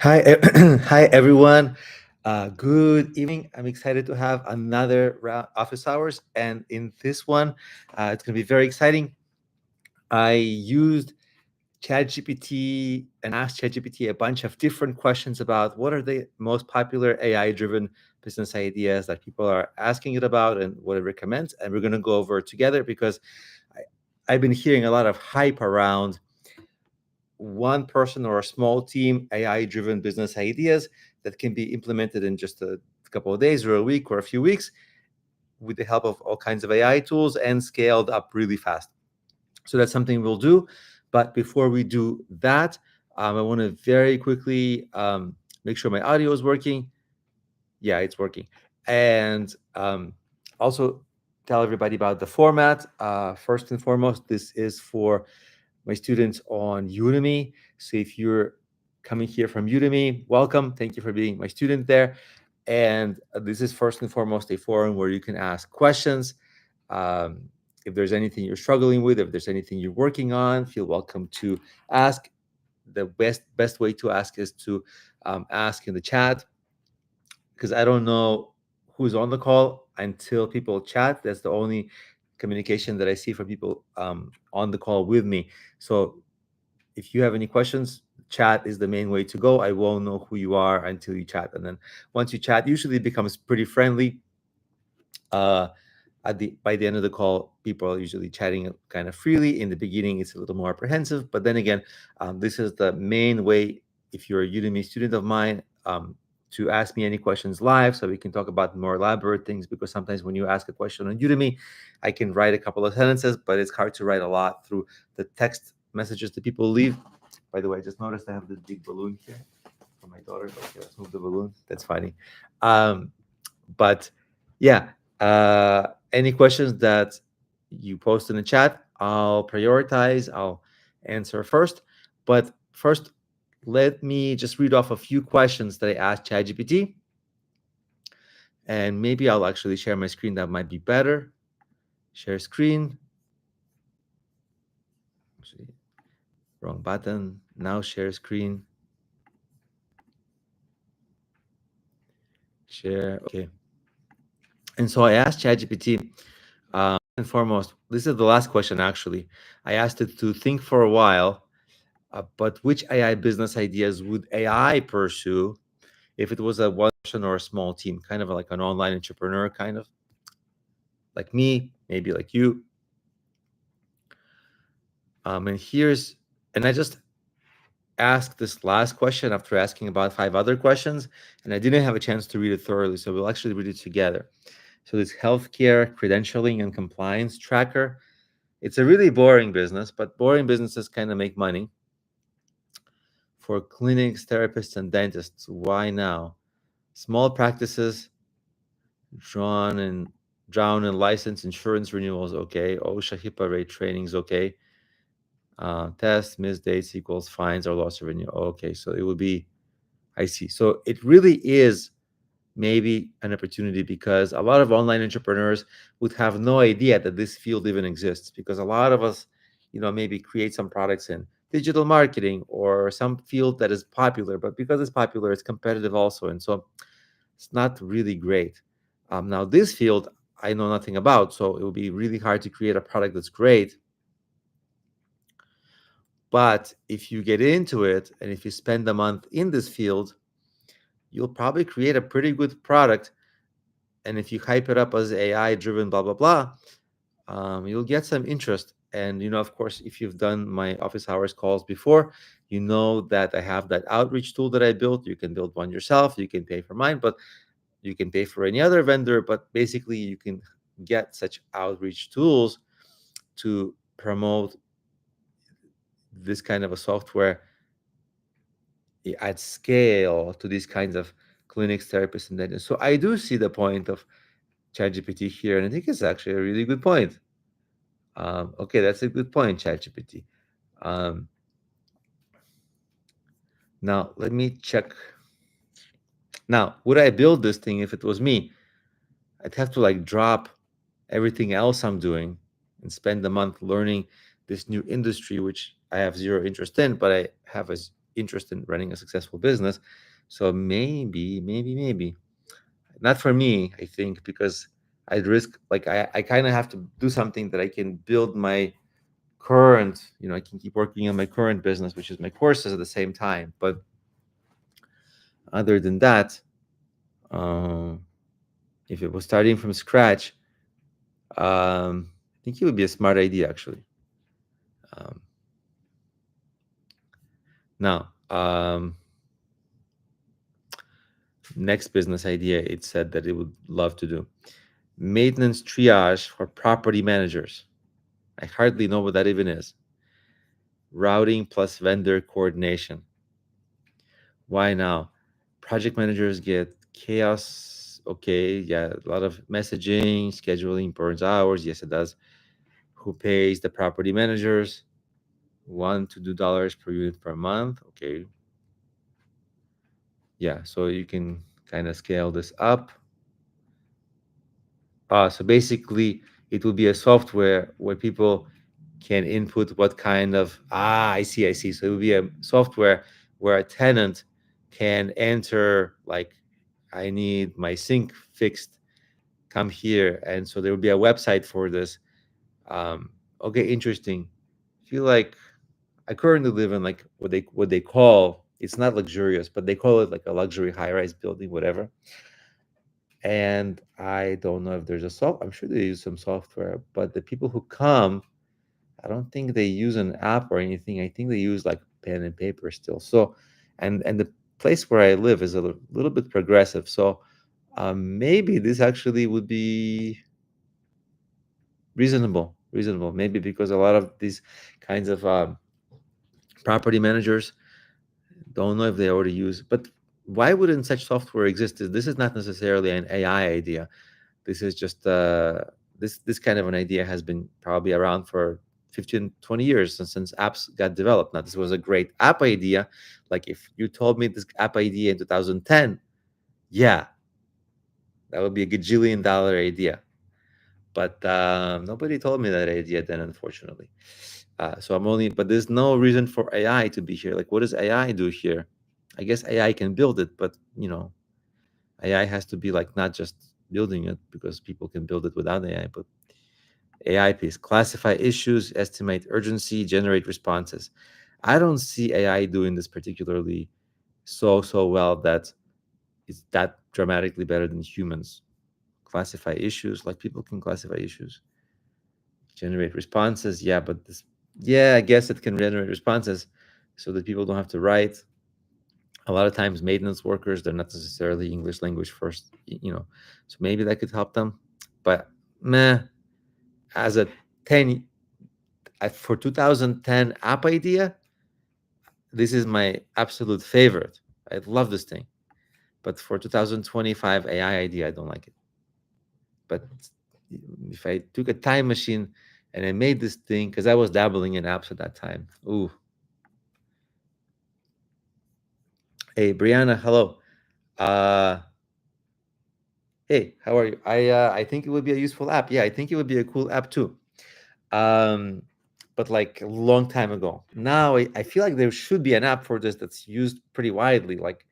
Hi everyone. Good evening. I'm excited to have another round office hours, and in this one, it's going to be very exciting. I used ChatGPT and asked ChatGPT a bunch of different questions about what are the most popular AI-driven business ideas that people are asking it about and what it recommends, and we're going to go over it together because I've been hearing a lot of hype around one person or a small team AI driven business ideas that can be implemented in just a couple of days or a week or a few weeks with the help of all kinds of AI tools and scaled up really fast. So that's something we'll do. But before we do that, I want to very quickly make sure my audio is working. Yeah, it's working. And also tell everybody about the format. First and foremost, this is for my students on Udemy. So if you're coming here from Udemy, welcome. Thank you for being my student there. And this is first and foremost a forum where you can ask questions. If there's anything you're struggling with, if there's anything you're working on, feel welcome to ask. The best way to ask is to ask in the chat, because I don't know who's on the call until people chat. That's the only communication that I see from people on the call with me. So if you have any questions, chat is the main way to go. I won't know who you are until you chat. And then once you chat, usually it becomes pretty friendly. By the end of the call, people are usually chatting kind of freely. In the beginning, it's a little more apprehensive, but then again, this is the main way. If you're a Udemy student of mine, to ask me any questions live, so we can talk about more elaborate things. Because sometimes when you ask a question on Udemy, I can write a couple of sentences, but it's hard to write a lot through the text messages that people leave. By the way, I just noticed I have this big balloon here for my daughter. Okay, let's move the balloon. That's funny. But yeah, any questions that you post in the chat, I'll prioritize. I'll answer first. But first, let me just read off a few questions that I asked ChatGPT. And maybe I'll actually share my screen. That might be better. Share screen. Actually, wrong button. Now share screen. Share. Okay. And so I asked ChatGPT, and foremost, this is the last question actually. I asked it to think for a while, but which AI business ideas would AI pursue if it was a one person or a small team, kind of like an online entrepreneur, kind of like me, maybe like you. And I just asked this last question after asking about 5 other questions, and I didn't have a chance to read it thoroughly, so we'll actually read it together. So this healthcare credentialing and compliance tracker, it's a really boring business, but boring businesses kind of make money. For clinics, therapists, and dentists, why now? Small practices, drown and license insurance renewals, okay. OSHA HIPAA rate trainings, okay. Test missed dates equals fines or loss of revenue. Okay, so it would be, I see. So it really is maybe an opportunity, because a lot of online entrepreneurs would have no idea that this field even exists, because a lot of us, maybe create some products in digital marketing or some field that is popular, but because it's popular, it's competitive also, and so it's not really great. Now this field I know nothing about, so it will be really hard to create a product that's great. But if you get into it and if you spend a month in this field, you'll probably create a pretty good product. And if you hype it up as AI driven, blah, blah, blah, you'll get some interest. And, of course, if you've done my office hours calls before, you know that I have that outreach tool that I built. You can build one yourself. You can pay for mine, but you can pay for any other vendor. But basically, you can get such outreach tools to promote this kind of a software at scale to these kinds of clinics, therapists, and dentists. So I do see the point of ChatGPT here, and I think it's actually a really good point. Okay, that's a good point, ChatGPT. Now, let me check. Now, would I build this thing if it was me? I'd have to drop everything else I'm doing and spend a month learning this new industry, which I have zero interest in, but I have interest in running a successful business. So maybe not for me, I think, because I'd risk, like, I kind of have to do something that I can build my current, I can keep working on my current business, which is my courses at the same time. But other than that, um, if it was starting from scratch, I think it would be a smart idea, actually. Um, now, next business idea it said that it would love to do: maintenance triage for property managers. I hardly know what that even is. Routing plus vendor coordination. Why now? Project managers get chaos. Okay, yeah, a lot of messaging, scheduling burns hours. Yes, it does. Who pays the property managers? $1 to $2 per unit per month. Okay, yeah, so you can kind of scale this up. So basically, it will be a software where people can input what kind of, I see. So it will be a software where a tenant can enter, like, I need my sink fixed, come here. And so there will be a website for this. Okay, interesting. I feel like I currently live in, like, what they call, it's not luxurious, but they call it like a luxury high-rise building, whatever. And I don't know if there's a I'm sure they use some software, but the people who come, I don't think they use an app or anything. I think they use like pen and paper still. So, and the place where I live is a little bit progressive. So, maybe this actually would be reasonable. Maybe because a lot of these kinds of property managers don't know if they already use. But why wouldn't such software exist? This is not necessarily an AI idea. This is just this kind of an idea has been probably around for 15, 20 years since apps got developed. Now, this was a great app idea. Like, if you told me this app idea in 2010, yeah, that would be a gajillion dollar idea. But nobody told me that idea then, unfortunately. So I'm only, but there's no reason for AI to be here. Like, what does AI do here? I guess AI can build it, but AI has to be like not just building it, because people can build it without AI, but AI piece: classify issues, estimate urgency, generate responses. I don't see AI doing this particularly so well that it's that dramatically better than humans. Classify issues, like people can classify issues. Generate responses, yeah, but this, yeah, I guess it can generate responses so that people don't have to write. A lot of times, maintenance workers, they're not necessarily English language first, so maybe that could help them. But meh, as a 10 for 2010 app idea, this is my absolute favorite. I love this thing. But for 2025 AI idea, I don't like it. But if I took a time machine and I made this thing, because I was dabbling in apps at that time. Ooh. Hey, Brianna, hello. Uh, hey, how are you? I think it would be a useful app. Yeah, I think it would be a cool app too. Um, but like a long time ago. Now I feel like there should be an app for this that's used pretty widely. Like,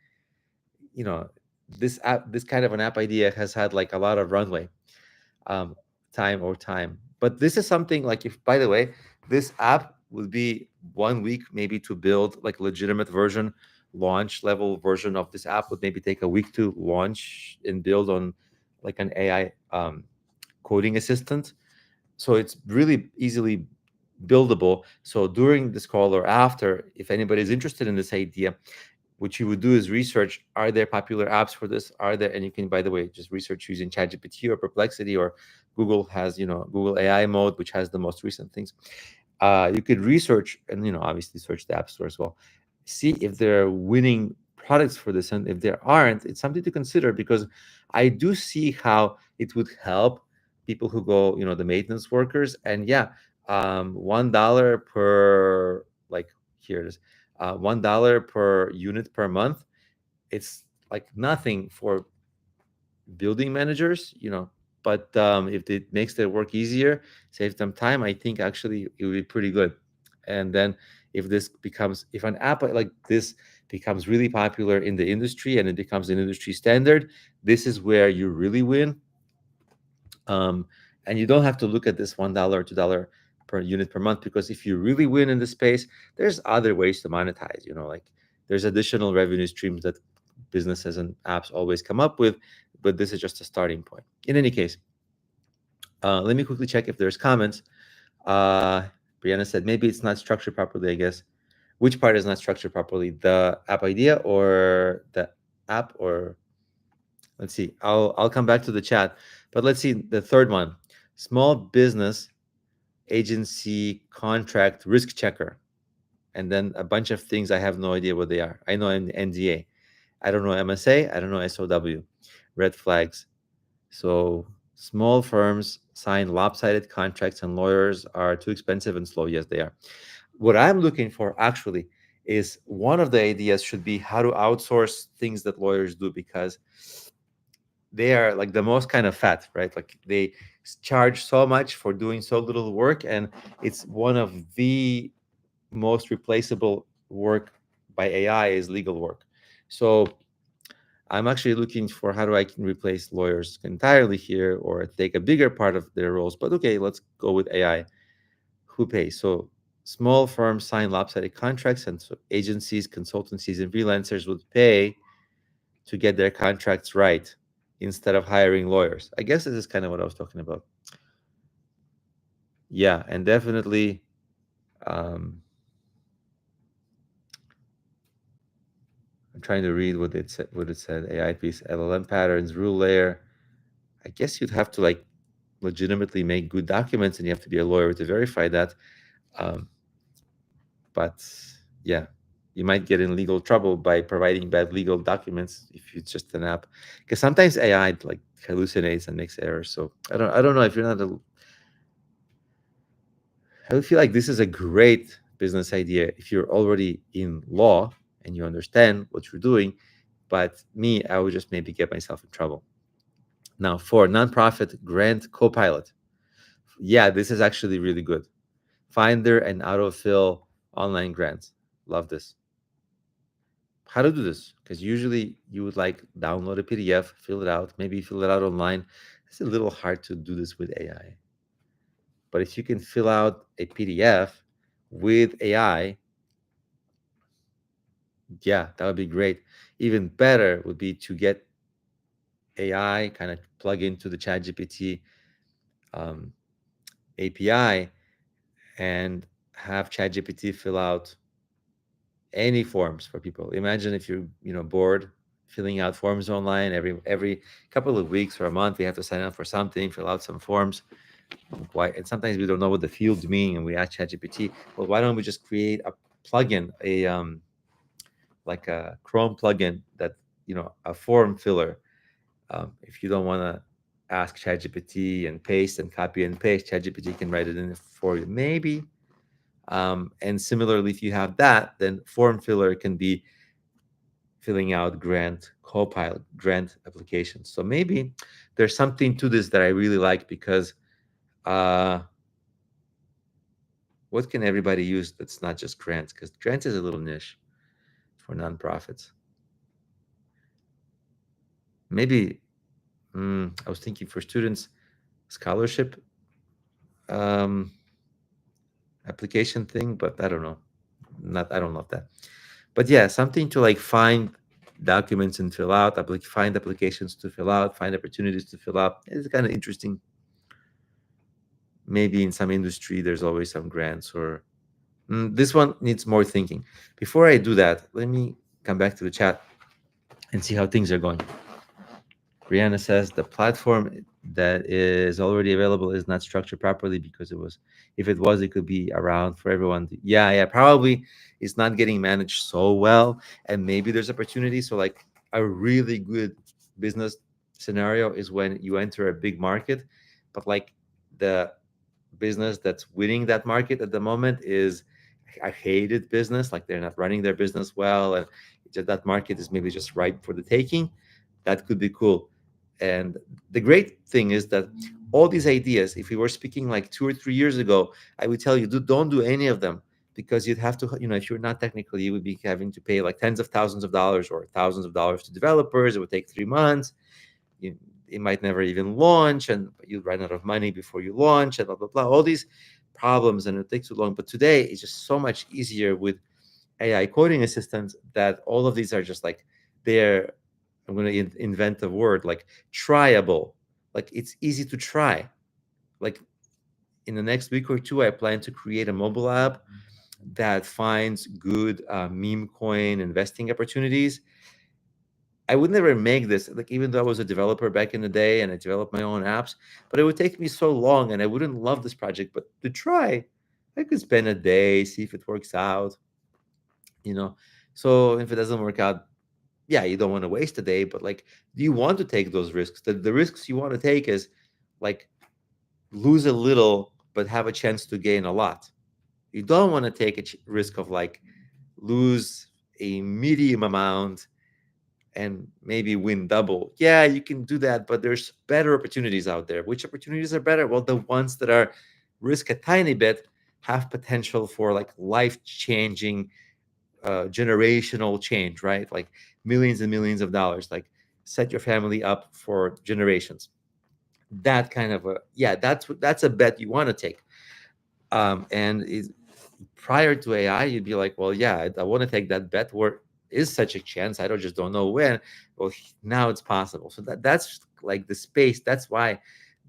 you know, this kind of an app idea has had like a lot of runway, um, time. But this is something like, if, by the way, this app would be 1 week maybe to build, like, legitimate version, launch level version of this app would maybe take a week to launch and build on, like, an AI coding assistant. So it's really easily buildable. So during this call or after, if anybody's interested in this idea, what you would do is research, are there popular apps for this? Are there, and you can, by the way, just research using ChatGPT or Perplexity, or Google has, Google AI mode, which has the most recent things. You could research and, obviously search the App Store as well. See if there are winning products for this. And if there aren't, it's something to consider, because I do see how it would help people who go, the maintenance workers. And yeah, $1 per, like, here it is, $1 per unit per month. It's like nothing for building managers, but if it makes their work easier, saves them time, I think actually it would be pretty good. And then if an app like this becomes really popular in the industry and it becomes an industry standard, this is where you really win. um, and you don't have to look at this $1 or $2 per unit per month, because if you really win in the space, there's other ways to monetize. Like there's additional revenue streams that businesses and apps always come up with, but this is just a starting point. In any case, let me quickly check if there's comments. Brianna said maybe it's not structured properly, I guess. Which part is not structured properly? The app idea or the app? Or let's see. I'll come back to the chat. But let's see the third one. Small business agency contract risk checker. And then a bunch of things I have no idea what they are. I know NDA. I don't know MSA. I don't know SOW. Red flags. So small firms sign lopsided contracts and lawyers are too expensive and slow. Yes, they are. What I'm looking for actually is one of the ideas should be how to outsource things that lawyers do, because they are like the most kind of fat, right? Like they charge so much for doing so little work, and it's one of the most replaceable work by AI is legal work. So I'm actually looking for how do I can replace lawyers entirely here or take a bigger part of their roles. But okay, let's go with AI. Who pays? So small firms sign lopsided contracts, and so agencies, consultancies, and freelancers would pay to get their contracts right instead of hiring lawyers. I guess this is kind of what I was talking about. Yeah, and definitely um, I'm trying to read what it said. What it said: AI piece, LLM patterns, rule layer. I guess you'd have to like legitimately make good documents, and you have to be a lawyer to verify that. Um, but yeah, you might get in legal trouble by providing bad legal documents if it's just an app, because sometimes AI like hallucinates and makes errors. So I don't know if you're not a. I would feel like this is a great business idea if you're already in law and you understand what you're doing. But me, I would just maybe get myself in trouble. Now, for nonprofit grant copilot, yeah, this is actually really good. Finder and autofill online grants. Love this. How to do this? Because usually you would like download a PDF, fill it out, maybe fill it out online. It's a little hard to do this with AI. But if you can fill out a PDF with AI, yeah, that would be great. Even better would be to get AI kind of plug into the ChatGPT um, API and have ChatGPT fill out any forms for people. Imagine if you're bored filling out forms online every couple of weeks or a month. We have to sign up for something, fill out some forms. Why? And sometimes we don't know what the fields mean, and we ask ChatGPT. Well, why don't we just create a plugin, like a Chrome plugin that a form filler. If you don't want to ask ChatGPT and paste and copy and paste, ChatGPT can write it in for you, maybe. And similarly, if you have that, then form filler can be filling out grant copilot grant applications. So maybe there's something to this that I really like, because what can everybody use that's not just grants? Because grants is a little niche for nonprofits. Maybe I was thinking for students, scholarship um, application thing, but I don't know. I don't love that. But yeah, something to like find documents and fill out, find applications to fill out, find opportunities to fill out. It's kind of interesting. Maybe in some industry, there's always some grants or this one needs more thinking. Before I do that, let me come back to the chat and see how things are going. Brianna says the platform that is already available is not structured properly because if it was, it could be around for everyone. Yeah, probably it's not getting managed so well. And maybe there's opportunity. So like a really good business scenario is when you enter a big market, but like the business that's winning that market at the moment is a hated business. Like they're not running their business well. And that market is maybe just ripe for the taking. That could be cool. And the great thing is that all these ideas, if we were speaking like 2 or 3 years ago, I would tell you, don't do any of them, because you'd have to, if you're not technical, you would be having to pay like tens of thousands of dollars or thousands of dollars to developers. It would take 3 months. You, it might never even launch, and you'd run out of money before you launch, and blah blah blah. All these problems, and it takes too long. But today it's just so much easier with AI coding assistants that all of these are just like they're. I'm going to invent a word like tryable. Like it's easy to try. Like in the next week or two, I plan to create a mobile app that finds good meme coin investing opportunities. I would never make this, like even though I was a developer back in the day and I developed my own apps, but it would take me so long and I wouldn't love this project. But to try, I could spend a day, see if it works out, you know. So if it doesn't work out, yeah, you don't want to waste a day, but like, do you want to take those risks? The risks you want to take is like lose a little, but have a chance to gain a lot. You don't want to take a risk of like lose a medium amount and maybe win double. Yeah, you can do that, but there's better opportunities out there. Which opportunities are better? Well, the ones that are risk a tiny bit have potential for like life-changing generational change, right? Like millions and millions of dollars, like set your family up for generations. That kind of a, yeah, that's a bet you want to take. And prior to AI, you'd be like, well, yeah, I want to take that bet where is such a chance. I don't know when. Well, now it's possible. So that's like the space. That's why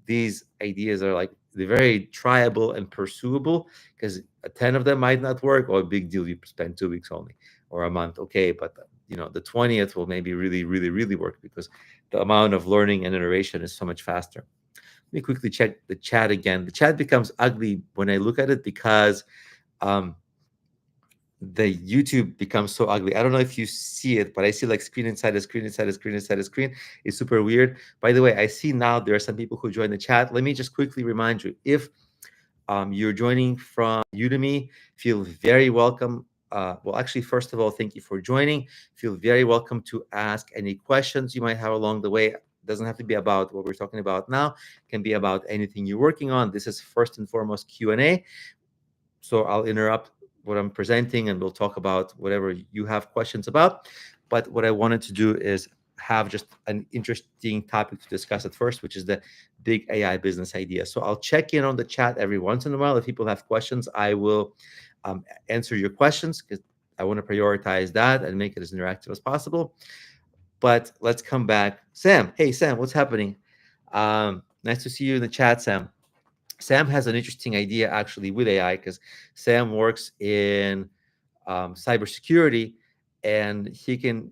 these ideas are like they're very tryable and pursuable, because 10 of them might not work. Or big deal, you spend 2 weeks only or a month. Okay, but the 20th will maybe really, really, really work because the amount of learning and iteration is so much faster. Let me quickly check the chat again. The chat becomes ugly when I look at it because um, the YouTube becomes so ugly. I don't know if you see it, but I see like screen inside a screen inside a screen inside a screen. It's super weird. By the way, I see now there are some people who join the chat. Let me just quickly remind you, if you're joining from Udemy, feel very welcome. Well, actually, first of all, thank you for joining. Feel very welcome to ask any questions you might have along the way. It doesn't have to be about what we're talking about now. It can be about anything you're working on. This is first and foremost Q&A. So I'll interrupt what I'm presenting and we'll talk about whatever you have questions about. But what I wanted to do is have just an interesting topic to discuss at first, which is the big AI business idea. So I'll check in on the chat every once in a while. If people have questions, I will answer your questions because I want to prioritize that and make it as interactive as possible. But let's come back. Sam, hey, Sam, what's happening? Nice to see you in the chat, Sam. Sam has an interesting idea actually with AI because Sam works in cybersecurity and he can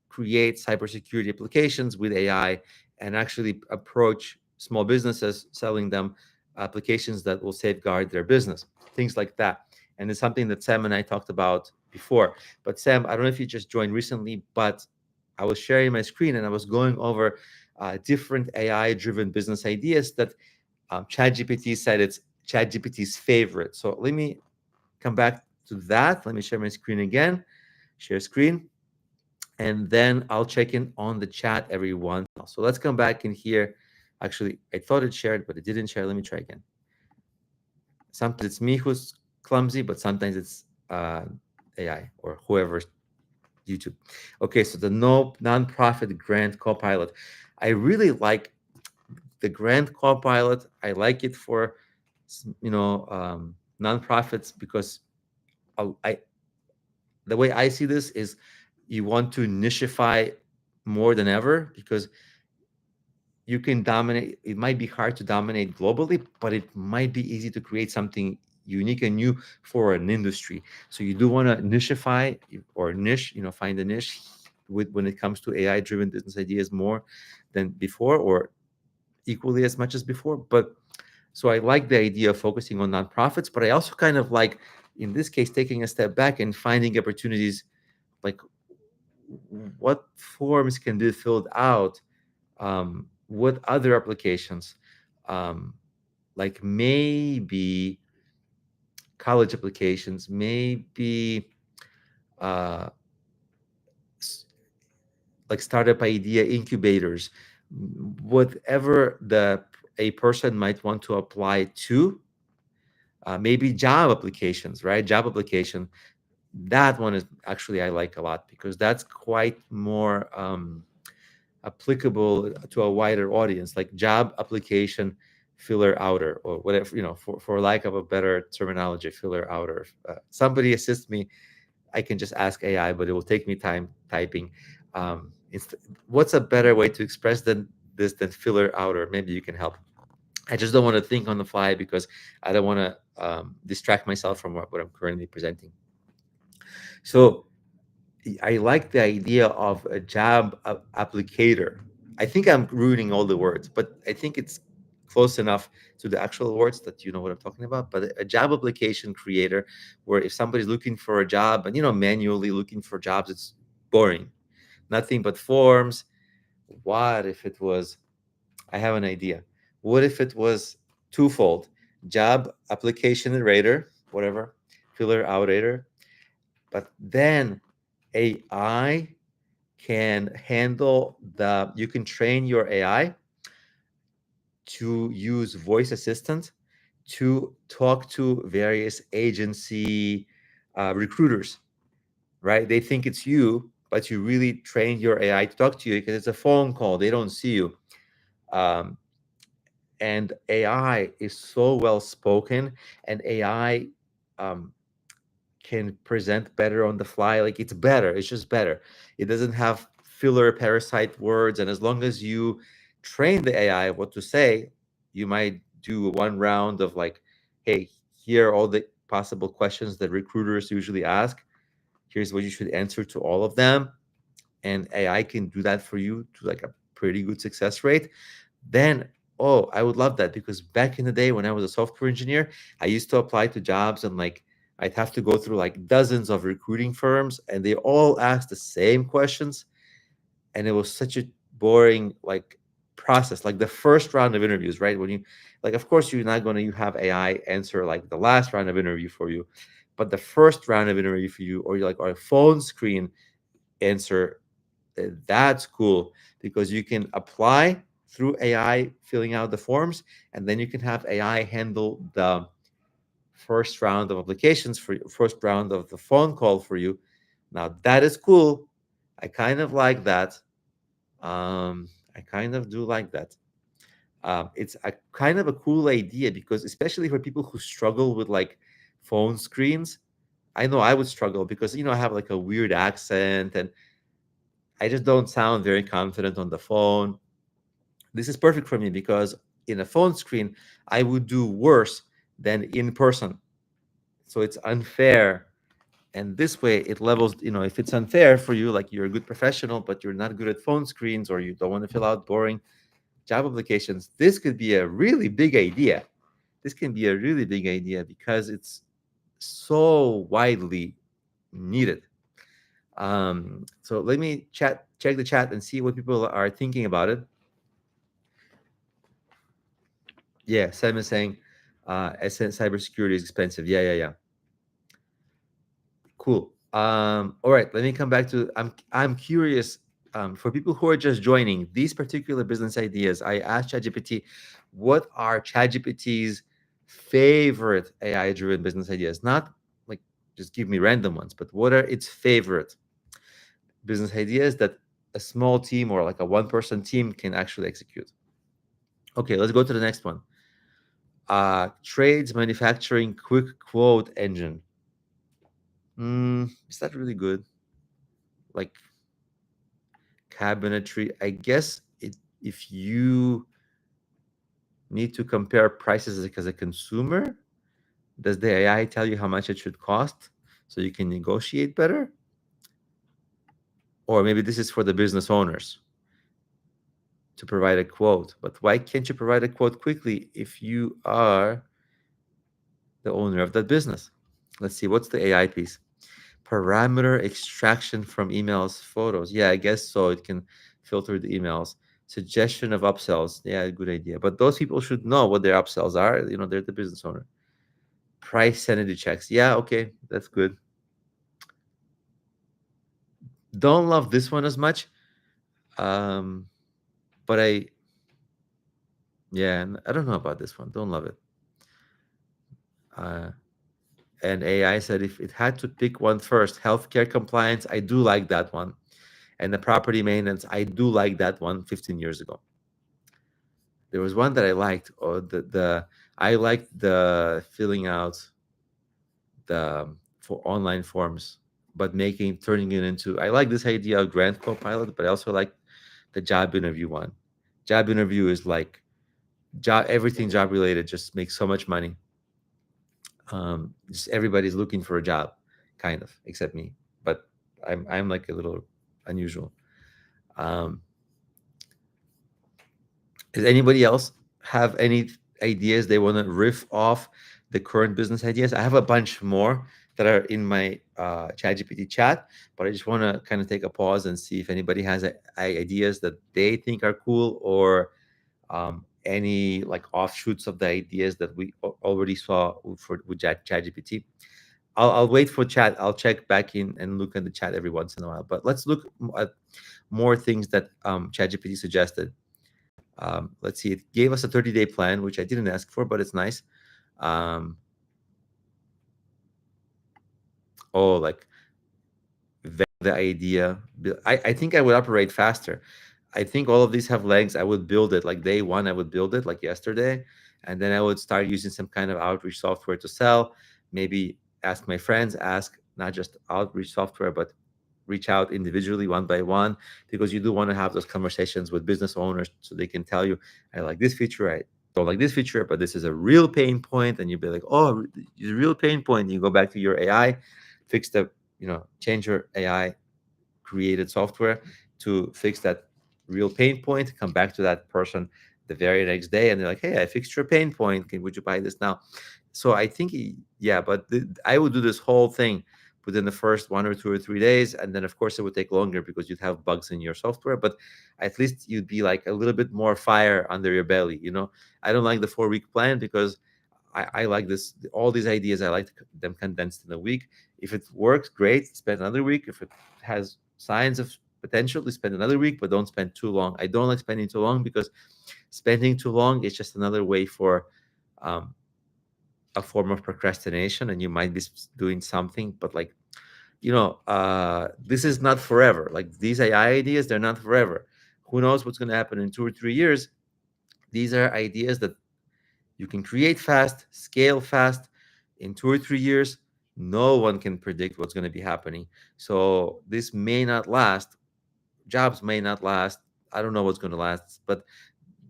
create cybersecurity applications with AI and actually approach small businesses selling them applications that will safeguard their business, things like that. And it's something that Sam and I talked about before. But Sam, I don't know if you just joined recently, but I was sharing my screen and I was going over different AI-driven business ideas that ChatGPT said it's ChatGPT's favorite. So let me come back to that. Let me share my screen again. Share screen. And then I'll check in on the chat every once in a while. So let's come back in here. Actually, I thought it shared, but it didn't share. Let me try again. Sometimes it's me who's clumsy, but sometimes it's AI or whoever's YouTube. Okay, so the nonprofit grant copilot. I really like the grant copilot. I like it for nonprofits because I the way I see this is you want to nicheify more than ever because you can dominate. It might be hard to dominate globally, but it might be easy to create something unique and new for an industry. So you do want to nicheify or niche, find a niche with when it comes to AI driven business ideas more than before or equally as much as before. But so I like the idea of focusing on nonprofits, but I also kind of like, in this case, taking a step back and finding opportunities like what forms can be filled out, what other applications, like maybe college applications, maybe uh, like startup idea incubators, whatever a person might want to apply to. Maybe job applications, right? Job application. That one is actually I like a lot because that's quite more applicable to a wider audience, like job application filler outer or whatever, for lack of a better terminology, filler outer. Somebody assist me. I can just ask AI, but it will take me time typing. What's a better way to express than this than filler outer? Maybe you can help. I just don't want to think on the fly because I don't want to distract myself from what I'm currently presenting. So I like the idea of a job applicator. I think I'm ruining all the words, but I think it's close enough to the actual words that you know what I'm talking about. But a job application creator, where if somebody's looking for a job and manually looking for jobs, it's boring. Nothing but forms. What if it was? I have an idea. What if it was twofold? Job application rater, whatever, filler outrater, but then AI can handle you can train your AI to use voice assistant to talk to various agency recruiters, right? They think it's you, but you really trained your AI to talk to you because it's a phone call. They don't see you. Um, and AI is so well spoken, and AI um, can present better on the fly. Like it's better. It's just better. It doesn't have filler parasite words. And as long as you train the AI what to say, you might do one round of like, hey, here are all the possible questions that recruiters usually ask. Here's what you should answer to all of them. And AI can do that for you to like a pretty good success rate. Then, oh, I would love that because back in the day when I was a software engineer, I used to apply to jobs and like I'd have to go through like dozens of recruiting firms and they all asked the same questions. And it was such a boring like process. Like the first round of interviews, right? When you like, of course, you're not going to have AI answer like the last round of interview for you, but the first round of interview for you, or like a phone screen answer, that's cool because you can apply through AI filling out the forms, and then you can have AI handle the first round of applications for you, first round of the phone call for you. Now that is cool. I kind of like that. I kind of do like that. It's a kind of a cool idea because especially for people who struggle with like phone screens, I know I would struggle because I have like a weird accent and I just don't sound very confident on the phone. This is perfect for me because in a phone screen, I would do worse than in person. So it's unfair. And this way it levels, if it's unfair for you, like you're a good professional, but you're not good at phone screens or you don't want to fill out boring job applications, this could be a really big idea. This can be a really big idea because it's so widely needed. So let me check the chat and see what people are thinking about it. Yeah, Sam is saying cybersecurity is expensive. Yeah. Cool. All right, let me come back to I'm curious for people who are just joining these particular business ideas. I asked ChatGPT, what are ChatGPT's favorite AI-driven business ideas? Not like just give me random ones, but what are its favorite business ideas that a small team or like a one-person team can actually execute? Okay, let's go to the next one. Trades manufacturing quick quote engine. Is that really good? Like cabinetry, I guess if you need to compare prices as a consumer, does the AI tell you how much it should cost so you can negotiate better? Or maybe this is for the business owners to provide a quote. But why can't you provide a quote quickly if you are the owner of that business? Let's see, what's the AI piece? Parameter extraction from emails, photos. Yeah, I guess so. It can filter the emails. Suggestion of upsells. Yeah, good idea. But those people should know what their upsells are. They're the business owner. Price sanity checks. Yeah, okay, that's good. Don't love this one as much. But yeah, I don't know about this one. Don't love it. And AI said if it had to pick one first, healthcare compliance, I do like that one. And the property maintenance, I do like that one 15 years ago. There was one that I liked, or I liked the filling out the for online forms, but turning it into, I like this idea of Grant Copilot, but I also like the job interview one. Job interview is like everything job related just makes so much money. Just everybody's looking for a job, kind of, except me. But I'm like a little unusual. Um, Does anybody else have any ideas they want to riff off the current business ideas? I have a bunch more that are in my ChatGPT chat, but I just want to kind of take a pause and see if anybody has ideas that they think are cool, or any like offshoots of the ideas that we already saw with ChatGPT. I'll wait for chat. I'll check back in and look at the chat every once in a while. But let's look at more things that ChatGPT suggested. Let's see. It gave us a 30-day plan, which I didn't ask for, but it's nice. Like the idea. I think I would operate faster. I think all of these have legs. I would build it like day one. I would build it like yesterday, and then I would start using some kind of outreach software to sell. Maybe ask my friends. Ask not just outreach software, but reach out individually one by one, because you do want to have those conversations with business owners so they can tell you, I like this feature, I don't like this feature, but this is a real pain point. And you'll be like, oh, the real pain point. You go back to your AI, fix change your AI created software to fix that real pain point, come back to that person the very next day, and they're like, hey, I fixed your pain point, would you buy this now? So I think, yeah, but I would do this whole thing within the first 1 or 2 or 3 days, and then of course it would take longer because you'd have bugs in your software, but at least you'd be like a little bit more fire under your belly. I don't like the 4-week plan because I like all these ideas. I like them condensed in a week. If it works, great, spend another week. If it has signs of potential, to spend another week, but don't spend too long. I don't like spending too long, because spending too long is just another way for a form of procrastination, and you might be doing something, but like, this is not forever. Like these AI ideas, they're not forever. Who knows what's going to happen in 2 or 3 years? These are ideas that you can create fast, scale fast. In 2 or 3 years, no one can predict what's going to be happening. So this may not last. Jobs may not last. I don't know what's going to last, but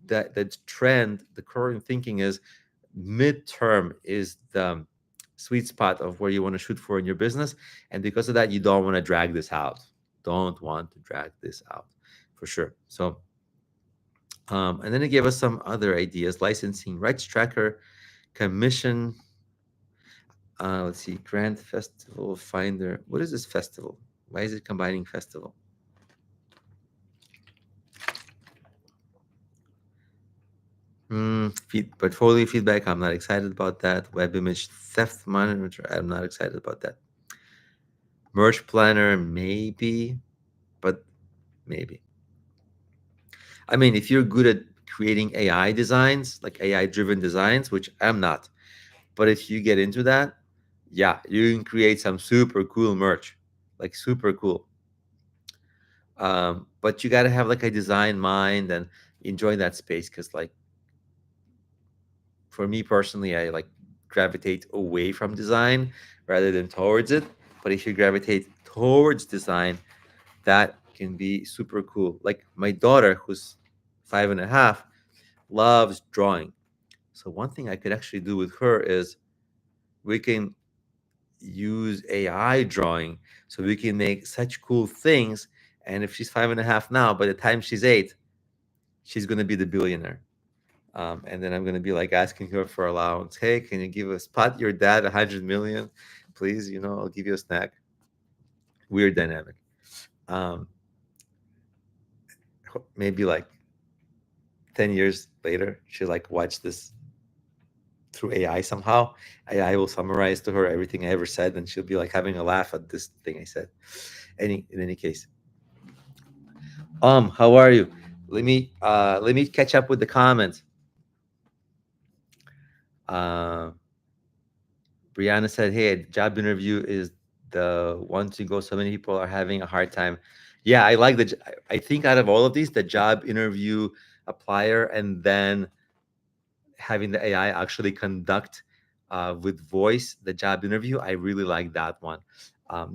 that trend, the current thinking is midterm is the sweet spot of where you want to shoot for in your business. And because of that, you don't want to drag this out. Don't want to drag this out for sure. So, and then it gave us some other ideas: licensing, rights tracker, commission. Let's see, Grand Festival Finder. What is this festival? Why is it combining festival? Portfolio feedback. I'm not excited about that. Web image theft monitor. I'm not excited about that. Merge planner, maybe, but maybe. I mean, if you're good at creating AI designs, like AI-driven designs, which I'm not, but if you get into that, yeah, you can create some super cool merch, like super cool. But you got to have like a design mind and enjoy that space, because like for me personally, I like gravitate away from design rather than towards it. But if you gravitate towards design, that can be super cool. Like my daughter, who's 5.5, loves drawing. So one thing I could actually do with her is we can use AI drawing, so we can make such cool things. And if she's 5.5 now, by the time she's 8, she's going to be the billionaire. And then I'm going to be like asking her for allowance. Hey, can you give us pot your dad 100 million, please? I'll give you a snack. Weird dynamic. Maybe like 10 years later, she'll like watch this through AI somehow. AI will summarize to her everything I ever said, and she'll be like having a laugh at this thing I said. In any case, how are you? Let me catch up with the comments. Uh, Brianna said, "Hey, job interview is the one to go. So many people are having a hard time." Yeah, I like the. I think out of all of these, the job interview applier, and then having the AI actually conduct with voice the job interview, I really like that one.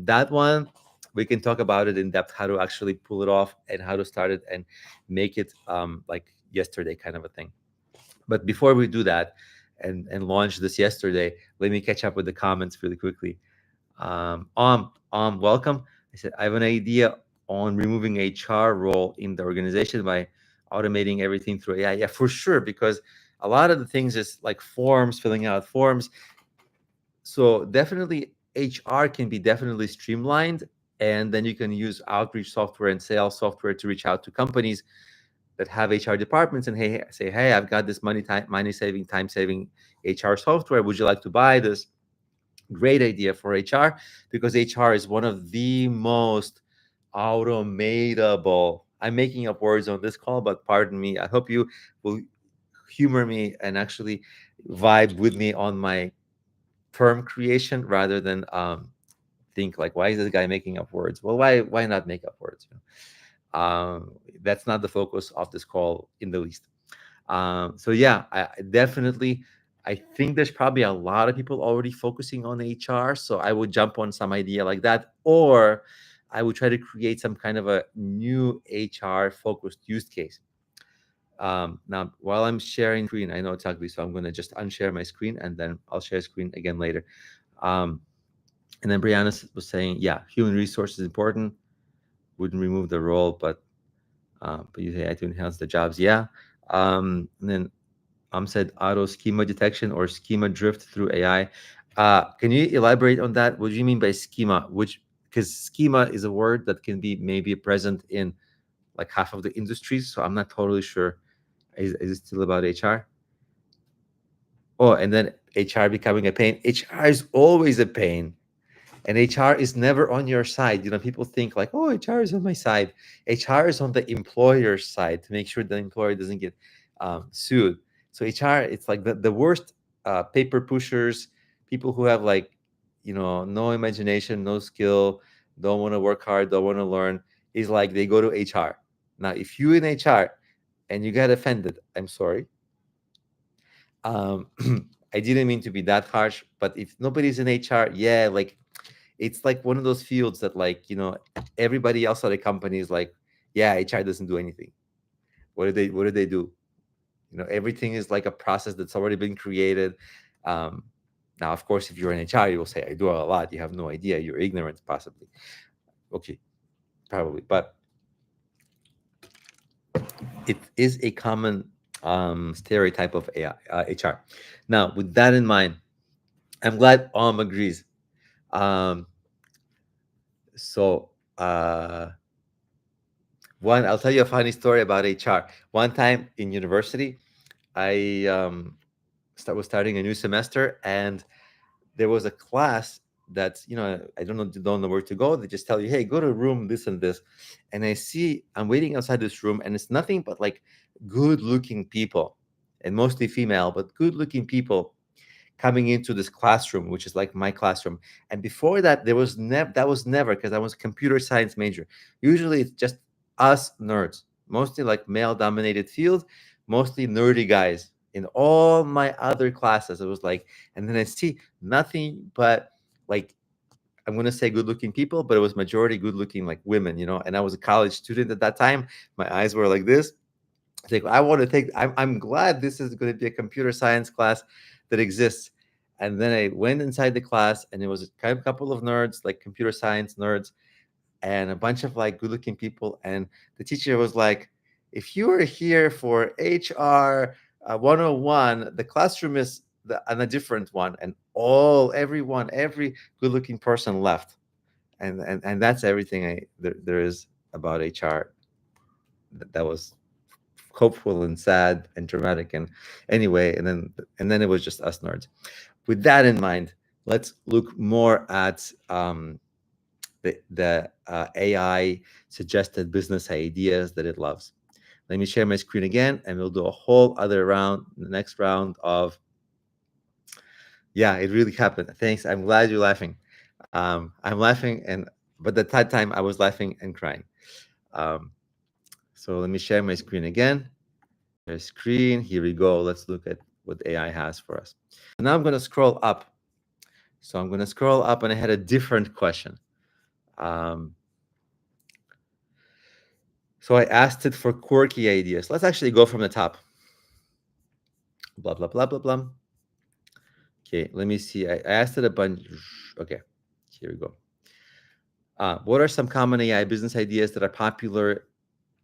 That one, we can talk about it in depth, how to actually pull it off and how to start it and make it like yesterday kind of a thing. But before we do that and launch this yesterday, let me catch up with the comments really quickly. Welcome. I said, I have an idea on removing HR role in the organization by automating everything through AI. Yeah, for sure, because a lot of the things is like forms, filling out forms. So definitely HR can be definitely streamlined, and then you can use outreach software and sales software to reach out to companies that have HR departments and say, hey, I've got this money saving, time saving HR software. Would you like to buy this? Great idea for HR, because HR is one of the most automatable. I'm making up words on this call, but pardon me. I hope you will humor me and actually vibe with me on my term creation rather than think like, why is this guy making up words? Well, why not make up words? That's not the focus of this call in the least. So yeah, I definitely, I think there's probably a lot of people already focusing on HR. So I would jump on some idea like that, or I would try to create some kind of a new HR focused use case. Now, while I'm sharing screen, I know it's ugly, so I'm going to just unshare my screen and then I'll share screen again later. Um, and then Brianna was saying, yeah, human resource is important. Wouldn't remove the role, but you say I to enhance the jobs. Yeah. And then said auto schema detection or schema drift through AI. Can you elaborate on that? What do you mean by schema? Which, because schema is a word that can be maybe present in like half of the industries. So I'm not totally sure. Is it still about HR? Oh, and then HR becoming a pain. HR is always a pain. And HR is never on your side. You know, people think like, oh, HR is on my side. HR is on the employer's side to make sure the employer doesn't get sued. So HR, it's like the worst paper pushers, people who have like, you know, no imagination, no skill, don't want to work hard, don't want to learn, is like they go to HR. Now, if you in HR and you get offended, I'm sorry. Um, I didn't mean to be that harsh, but if nobody's in HR, yeah, like it's like one of those fields that like, you know, everybody else at the company is like, yeah, HR doesn't do anything. What do they do? You know, everything is like a process that's already been created. um Now, of course, if you're in HR, you will say, I do a lot. You have no idea, you're ignorant, possibly. Okay, probably, but it is a common stereotype of AI, HR. Now, with that in mind, I'm glad agrees. um so One, I'll tell you a funny story about HR. One time in university, I was starting a new semester, and there was a class that's, you know, I don't know where to go. They just tell you, hey, go to room this and this, and I'm waiting outside this room, and it's nothing but like good-looking people, and mostly female, but good-looking people coming into this classroom, which is like my classroom. And before that, that was never, because I was a computer science major. Usually it's just us nerds, mostly like male dominated field, mostly nerdy guys. In all my other classes, it was like, and then I see nothing but like, I'm gonna say good looking people, but it was majority good looking like women, you know. And I was a college student at that time. My eyes were like this. Like, I want to take, I'm glad this is going to be a computer science class that exists. And then I went inside the class, and it was a kind of couple of nerds, like computer science nerds, and a bunch of like good looking people. And the teacher was like, if you are here for HR 101, the classroom is on a different one. And every good looking person left. And that's everything there is about HR. That was hopeful and sad and dramatic, and anyway, and then it was just us nerds. With that in mind, let's look more at the AI suggested business ideas that it loves. Let me share my screen again, and we'll do a whole other round, the next round of Yeah, it really happened. Thanks. I'm glad you're laughing. I'm laughing, but at that time I was laughing and crying. Um, so let me share my screen again. Share screen. Here we go. Let's look at what AI has for us. Now I'm going to scroll up. So I'm going to scroll up, and I had a different question. Um, so I asked it for quirky ideas. Let's actually go from the top. Blah blah blah blah blah. Okay, let me see. I asked it a bunch. Okay, here we go. What are some common AI business ideas that are popular?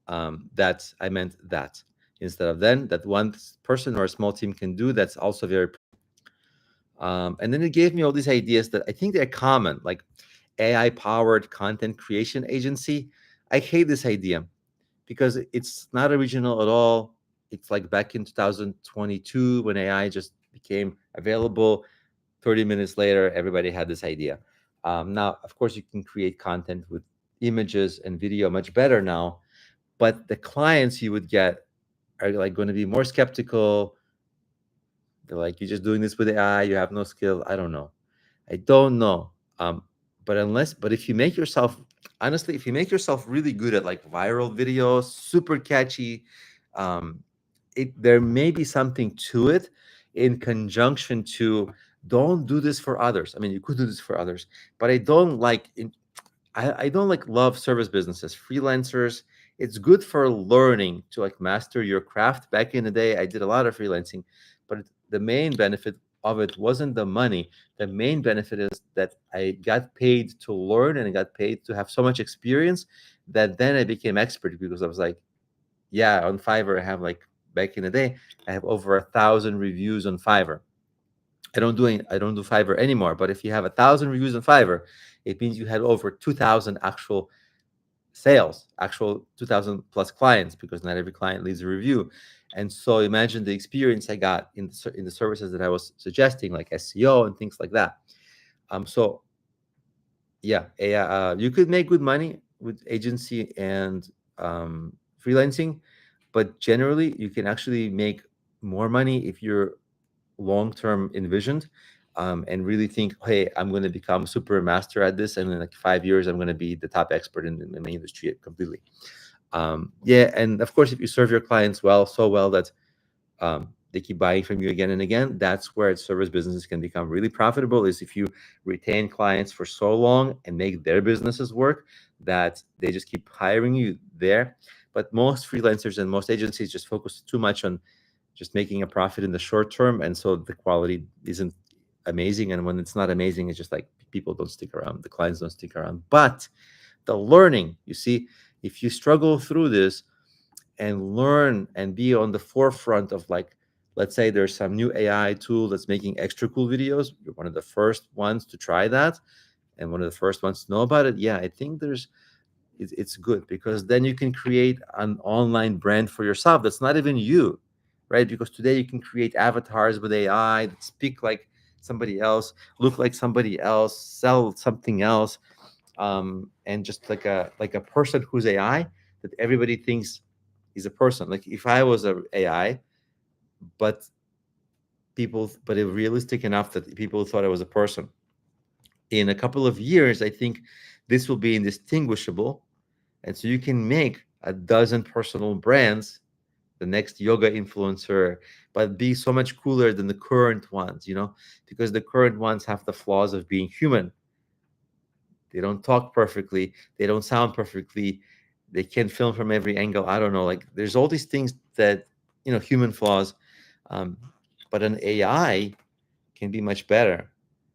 That I meant that instead of then, that one person or a small team can do. That's also very. And then it gave me all these ideas that I think they're common, like AI powered content creation agency. I hate this idea because it's not original at all. It's like back in 2022 when AI just became available. 30 minutes later, everybody had this idea. Now, of course, you can create content with images and video much better now, but the clients you would get are like going to be more skeptical. They're like, you're just doing this with AI, you have no skill. I don't know. I don't know. Um, but if you make yourself, honestly, if you make yourself really good at like viral videos, super catchy, um, there may be something to it in conjunction to don't do this for others. I mean, you could do this for others, but I don't like love service businesses, freelancers. It's good for learning to like master your craft. Back in the day, I did a lot of freelancing, but the main benefit of it wasn't the money. The main benefit is that I got paid to learn and I got paid to have so much experience that then I became expert because I was like, yeah, on Fiverr, I have like back in the day, I have over 1,000 reviews on Fiverr. I don't do Fiverr anymore. But if you have 1,000 reviews on Fiverr, it means you had over 2,000 actual sales, actual 2,000 plus clients, because not every client leaves a review. And so imagine the experience I got in the services that I was suggesting, like SEO and things like that. So yeah, you could make good money with agency and freelancing, but generally you can actually make more money if you're long-term envisioned, and really think, hey, I'm going to become super master at this, and in like 5 years I'm going to be the top expert in my industry completely. Yeah, and of course if you serve your clients well, so well that they keep buying from you again and again, that's where service businesses can become really profitable, is if you retain clients for so long and make their businesses work that they just keep hiring you there. But most freelancers and most agencies just focus too much on just making a profit in the short term, and so the quality isn't amazing, and when it's not amazing, it's just like people don't stick around, the clients don't stick around. But the learning, you see, if you struggle through this and learn and be on the forefront of, like, let's say there's some new AI tool that's making extra cool videos, you're one of the first ones to try that and one of the first ones to know about it. Yeah, I think it's good, because then you can create an online brand for yourself that's not even you, right? Because today you can create avatars with AI that speak like somebody else, look like somebody else, sell something else, and just like a person who's AI that everybody thinks is a person. Like if I was a AI, but but it realistic enough that people thought I was a person. In a couple of years, I think this will be indistinguishable, and so you can make a dozen personal brands, the next yoga influencer, but be so much cooler than the current ones, because the current ones have the flaws of being human. They don't talk perfectly, they don't sound perfectly, they can't film from every angle. I don't know, like there's all these things that, human flaws. Um, but an AI can be much better.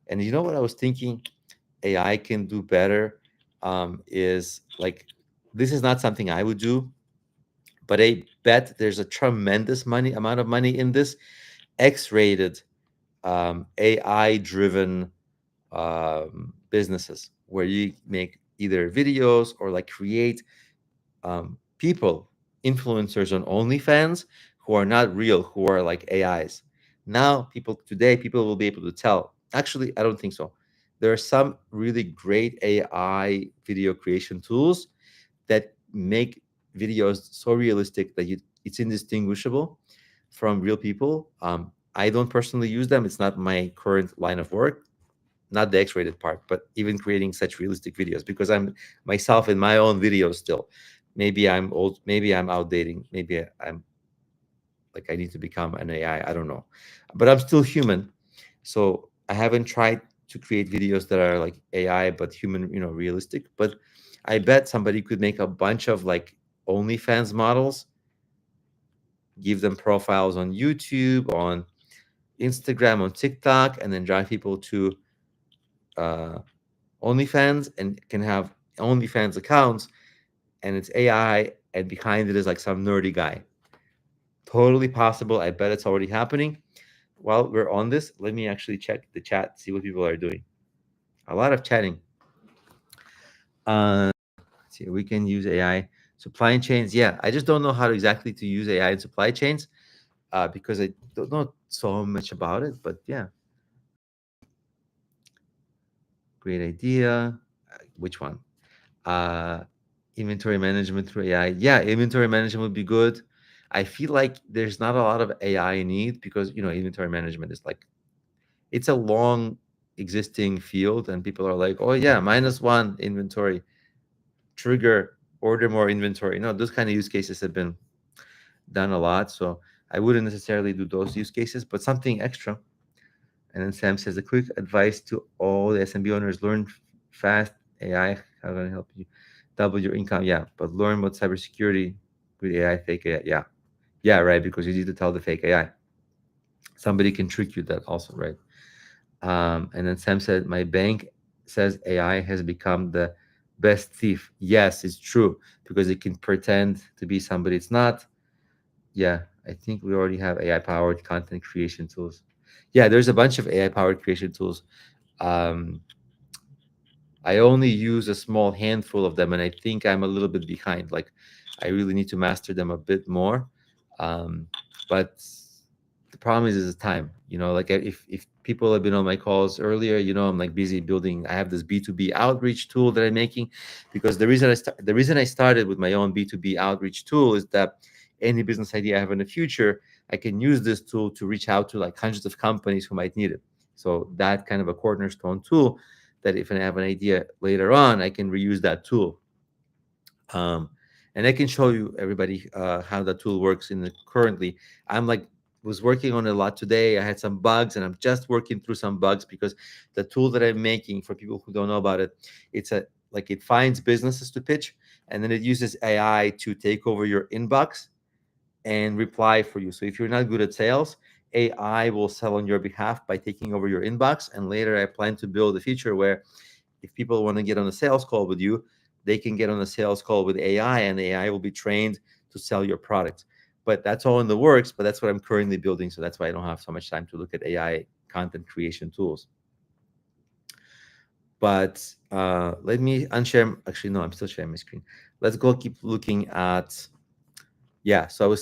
And you know what I was thinking? AI can do better, is like, this is not something I would do, but I bet there's a tremendous amount of money in this X-rated, AI-driven businesses where you make either videos or like create people, influencers on OnlyFans who are not real, who are like AIs. Now, people will be able to tell. Actually, I don't think so. There are some really great AI video creation tools that make videos so realistic that it's indistinguishable from real people. I don't personally use them. It's not my current line of work, not the X-rated part, but even creating such realistic videos, because I'm myself in my own videos still. Maybe I'm old, maybe I'm outdating, maybe I'm like I need to become an AI. I don't know, but I'm still human. So I haven't tried to create videos that are like AI but human, realistic. But I bet somebody could make a bunch of like OnlyFans models, give them profiles on YouTube, on Instagram, on TikTok, and then drive people to uh, OnlyFans and can have OnlyFans accounts, and it's AI, and behind it is like some nerdy guy. Totally possible. I bet it's already happening. While we're on this, let me actually check the chat, see what people are doing. A lot of chatting. Let's see, we can use AI supply chains. Yeah, I just don't know how exactly to use AI in supply chains because I don't know so much about it. But yeah, great idea. Which one? Uh, Inventory management through AI. Yeah, inventory management would be good. I feel like there's not a lot of AI need because inventory management is like it's a long existing field, and people are like, oh yeah, -1 inventory trigger, order more inventory. Those kind of use cases have been done a lot, so I wouldn't necessarily do those use cases, but something extra. And then Sam says, a quick advice to all the SMB owners: learn fast AI. How can I help you double your income? Yeah, but learn about cybersecurity with AI, fake AI. Yeah, right. Because you need to tell the fake AI. Somebody can trick you that also, right? And then Sam said, my bank says AI has become the best thief. Yes, it's true, because it can pretend to be somebody it's not. Yeah, I think we already have AI powered content creation tools. Yeah, there's a bunch of AI powered creation tools. Um, I only use a small handful of them, and I think I'm a little bit behind. Like, I really need to master them a bit more. But the problem is the time. Like if people have been on my calls earlier, I'm like busy building. I have this B2B outreach tool that I'm making, because the reason I started with my own B2B outreach tool is that any business idea I have in the future, I can use this tool to reach out to like hundreds of companies who might need it. So that kind of a cornerstone tool, that if I have an idea later on, I can reuse that tool. Um, and I can show you everybody how the tool works in the currently. I'm like was working on it a lot today. I had some bugs, and I'm just working through some bugs, because the tool that I'm making, for people who don't know about it, it's a like it finds businesses to pitch, and then it uses AI to take over your inbox and reply for you. So if you're not good at sales, AI will sell on your behalf by taking over your inbox. And later, I plan to build a feature where if people want to get on a sales call with you, they can get on a sales call with AI, and the AI will be trained to sell your product. But that's all in the works, but that's what I'm currently building. So that's why I don't have so much time to look at AI content creation tools. But let me unshare. Actually, no, I'm still sharing my screen. Let's go keep looking at, yeah. So I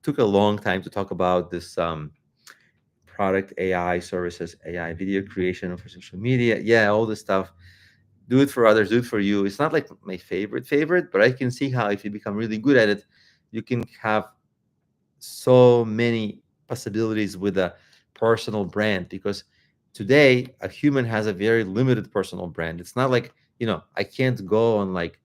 took a long time to talk about this product AI services, AI video creation for social media. Yeah, all this stuff. Do it for others, do it for you. It's not like my favorite, but I can see how if you become really good at it, you can have so many possibilities with a personal brand. Because today a human has a very limited personal brand. It's not like, I can't go on like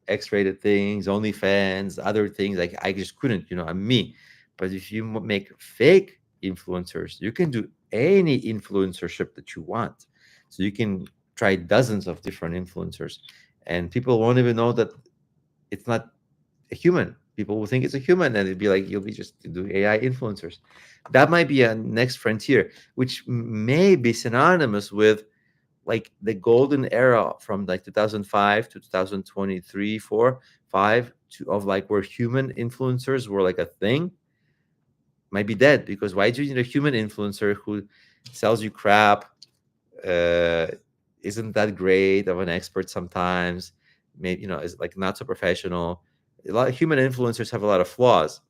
X-rated things, OnlyFans, other things. Like I just couldn't, I'm me. But if you make fake influencers, you can do any influencership that you want. So you can try dozens of different influencers, and people won't even know that it's not a human. People will think it's a human, and it'd be like you'll be just doing AI influencers. That might be a next frontier, which may be synonymous with like the golden era from like 2005 to 2023, 4, 5 to, of like where human influencers were like a thing, might be dead. Because why do you need a human influencer who sells you crap, uh, isn't that great of an expert sometimes, maybe is like not so professional. A lot of human influencers have a lot of flaws.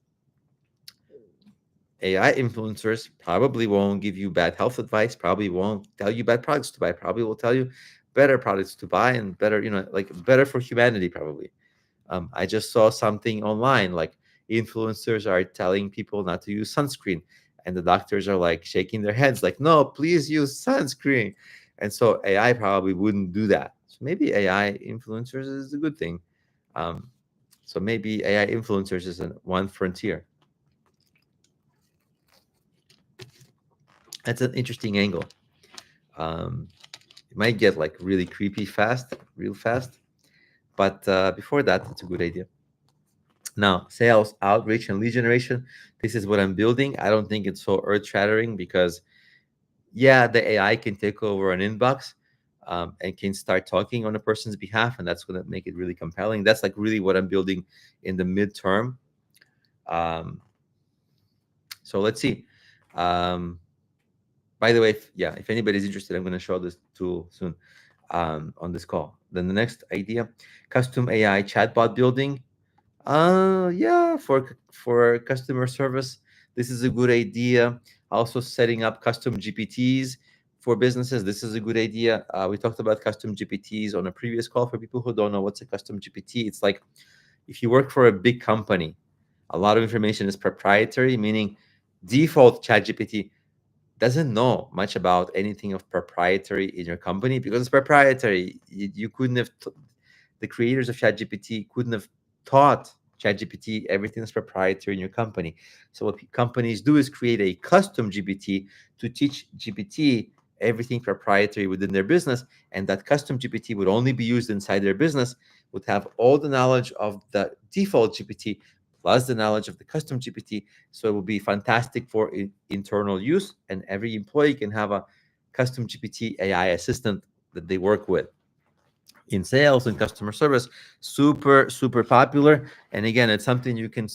AI influencers probably won't give you bad health advice, probably won't tell you bad products to buy, probably will tell you better products to buy, and better, like better for humanity, probably. I just saw something online like influencers are telling people not to use sunscreen. and the doctors are like shaking their heads like, no, please use sunscreen. And so AI probably wouldn't do that. So maybe AI influencers is a good thing. um, so maybe AI influencers is one frontier. That's an interesting angle. It might get like really creepy fast, real fast, but before that, it's a good idea. Now, sales, outreach, and lead generation. This is what I'm building. I don't think it's so earth-shattering because, yeah, the AI can take over an inbox, and can start talking on a person's behalf, and that's going to make it really compelling. That's like really what I'm building in the midterm. Um, so let's see. Um, by the way, if anybody's interested, I'm going to show this tool soon on this call. Then the next idea, custom AI chatbot building. Yeah, for customer service, this is a good idea. Also, setting up custom GPTs for businesses. This is a good idea. We talked about custom GPTs on a previous call. For people who don't know what's a custom GPT, it's like if you work for a big company, a lot of information is proprietary, meaning default ChatGPT doesn't know much about anything of proprietary in your company because it's proprietary. You couldn't have the creators of ChatGPT couldn't have taught ChatGPT everything that's proprietary in your company. So what companies do is create a custom GPT to teach GPT everything proprietary within their business, and that custom GPT would only be used inside their business, would have all the knowledge of the default GPT plus the knowledge of the custom GPT. So it will be fantastic for internal use, and every employee can have a custom GPT AI assistant that they work with. In sales and customer service, super, super popular. And again, it's something you can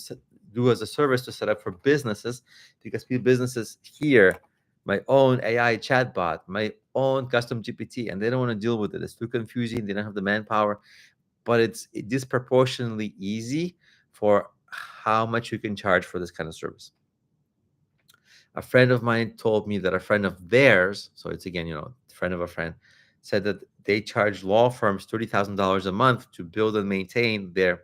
do as a service to set up for businesses, because businesses hear my own AI chatbot, my own custom GPT, and they don't want to deal with it. It's too confusing. They don't have the manpower, but it's disproportionately easy for how much you can charge for this kind of service. A friend of mine told me that a friend of theirs, so it's again, friend of a friend, said that they charge law firms $30,000 a month to build and maintain their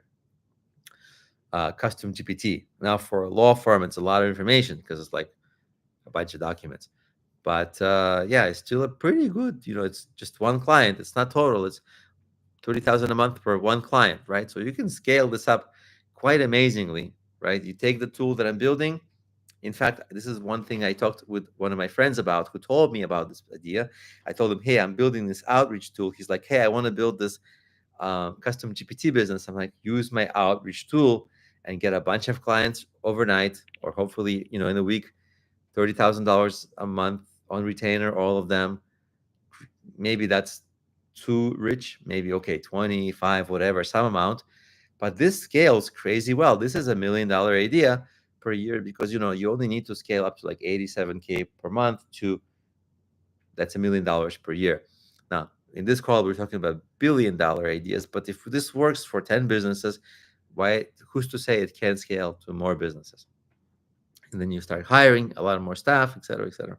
custom GPT. Now, for a law firm, it's a lot of information because it's like a bunch of documents. But yeah, it's still a pretty good. It's just one client. It's not total. It's 30,000 a month for one client, right? So you can scale this up quite amazingly, right? You take the tool that I'm building. In fact, this is one thing I talked with one of my friends about, who told me about this idea. I told him, hey, I'm building this outreach tool. He's like, hey, I want to build this custom GPT business. I'm like, use my outreach tool and get a bunch of clients overnight, or hopefully, in a week, $30,000 a month on retainer, all of them. Maybe that's too rich. Maybe, okay, 25, whatever, some amount. But this scales crazy well. This is $1 million idea per year, because you only need to scale up to like 87K per month to that's $1 million per year. Now, in this call, we're talking about billion-dollar ideas, but if this works for 10 businesses, who's to say it can't scale to more businesses? And then you start hiring a lot more staff, et cetera, et cetera.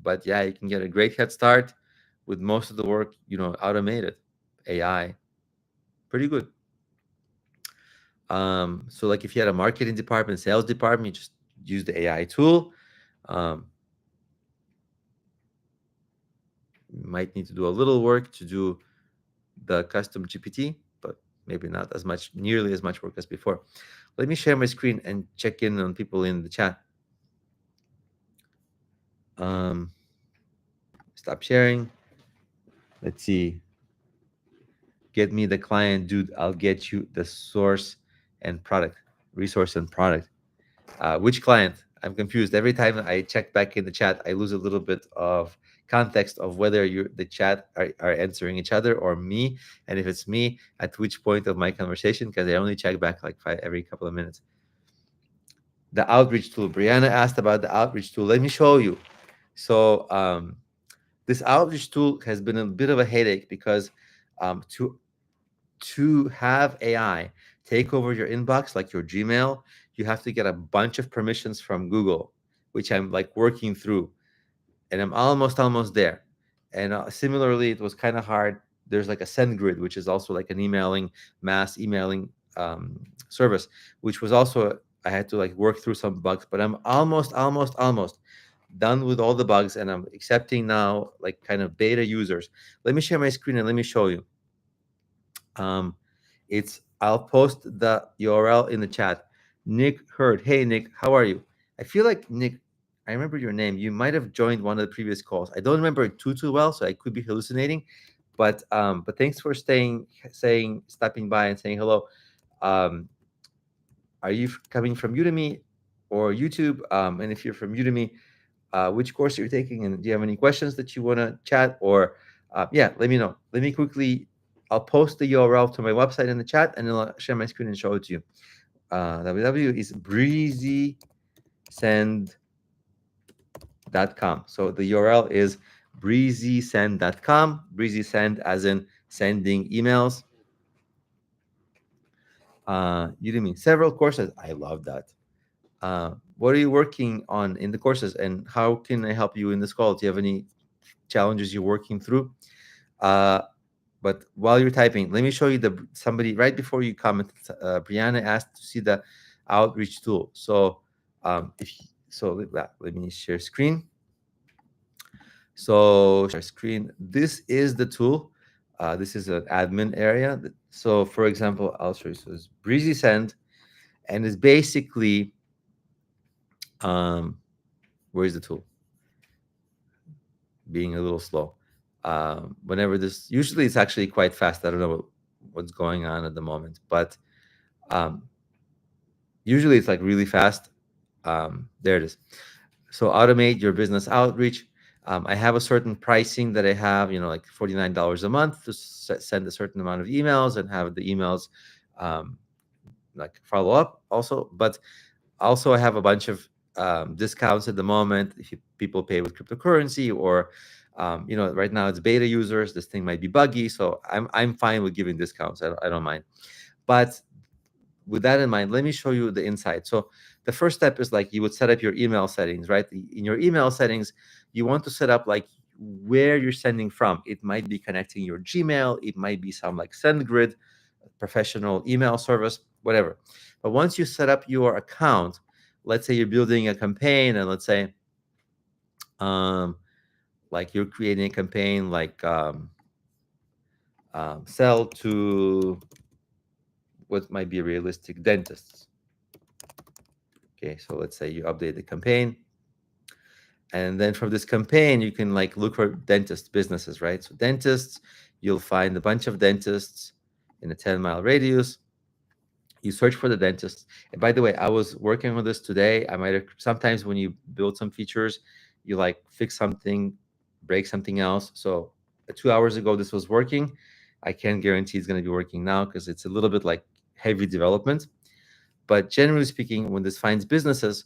But yeah, you can get a great head start with most of the work, automated. AI, pretty good. So like if you had a marketing department, sales department, you just use the AI tool. You might need to do a little work to do the custom GPT, but maybe not nearly as much work as before. Let me share my screen and check in on people in the chat. Stop sharing. Let's see. Get me the client, dude. I'll get you the resource and product. Which client? I'm confused. Every time I check back in the chat, I lose a little bit of context of whether the chat are answering each other or me. And if it's me, at which point of my conversation, because I only check back like every couple of minutes. The outreach tool. Brianna asked about the outreach tool. Let me show you. So this outreach tool has been a bit of a headache, because to have AI take over your inbox, like your Gmail, you have to get a bunch of permissions from Google, which I'm like working through, and I'm almost there. And similarly, it was kind of hard. There's like a SendGrid, which is also like an mass emailing service, which was also I had to like work through some bugs, but I'm almost done with all the bugs, and I'm accepting now like kind of beta users. Let me share my screen and let me show you. I'll post the URL in the chat. Nick Hurd. Hey Nick, how are you? I feel like Nick, I remember your name. You might have joined one of the previous calls. I don't remember it too well, so I could be hallucinating. But thanks for stopping by and saying hello. Are you coming from Udemy or YouTube? And if you're from Udemy, which course you're taking, and do you have any questions that you want to chat? Or yeah, let me know. Let me quickly. I'll post the URL to my website in the chat, and then I'll share my screen and show it to you. www is breezysend.com. So the URL is breezysend.com. Breezysend as in sending emails. Udemy, several courses. I love that. What are you working on in the courses, and how can I help you in this call? Do you have any challenges you're working through? But while you're typing, let me show you somebody right before you comment. Brianna asked to see the outreach tool. So let me share screen. So share screen. This is the tool. This is an admin area. So for example, I'll show you. So it's Breezy Send, and it's basically where's the tool? Being a little slow. Whenever this, usually it's actually quite fast. I don't know what's going on at the moment, but usually it's like really fast. There it is. So automate your business outreach. I have a certain pricing that I have, like $49 a month to send a certain amount of emails and have the emails like follow up also. But also I have a bunch of discounts at the moment if people pay with cryptocurrency, or right now it's beta users. This thing might be buggy, so I'm fine with giving discounts. I don't mind. But with that in mind, let me show you the inside. So the first step is like you would set up your email settings, right? In your email settings, you want to set up like where you're sending from. It might be connecting your Gmail. It might be some like SendGrid, professional email service, whatever. But once you set up your account, let's say you're building a campaign, and let's say like you're creating a campaign like sell to what might be realistic dentists. Okay, so let's say you update the campaign, and then from this campaign you can like look for dentist businesses, right? So dentists, you'll find a bunch of dentists in a 10-mile radius. You search for the dentist. And by the way, I was working on this today. I might have, sometimes when you build some features, you like fix something, break something else. So 2 hours ago this was working. I can't guarantee it's going to be working now because it's a little bit like heavy development. But generally speaking, when this finds businesses,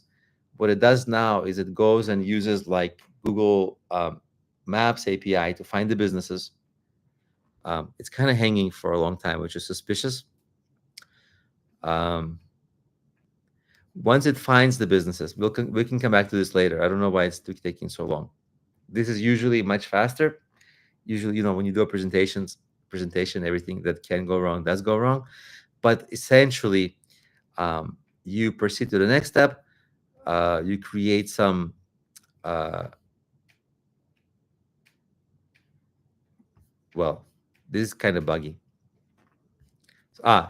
what it does now is it goes and uses like Google Maps API to find the businesses. It's kind of hanging for a long time, which is suspicious. Once it finds the businesses, we can come back to this later. I don't know why it's taking so long. This is usually much faster. Usually, when you do a presentation, everything that can go wrong does go wrong. But essentially, you proceed to the next step. You create some well, this is kind of buggy.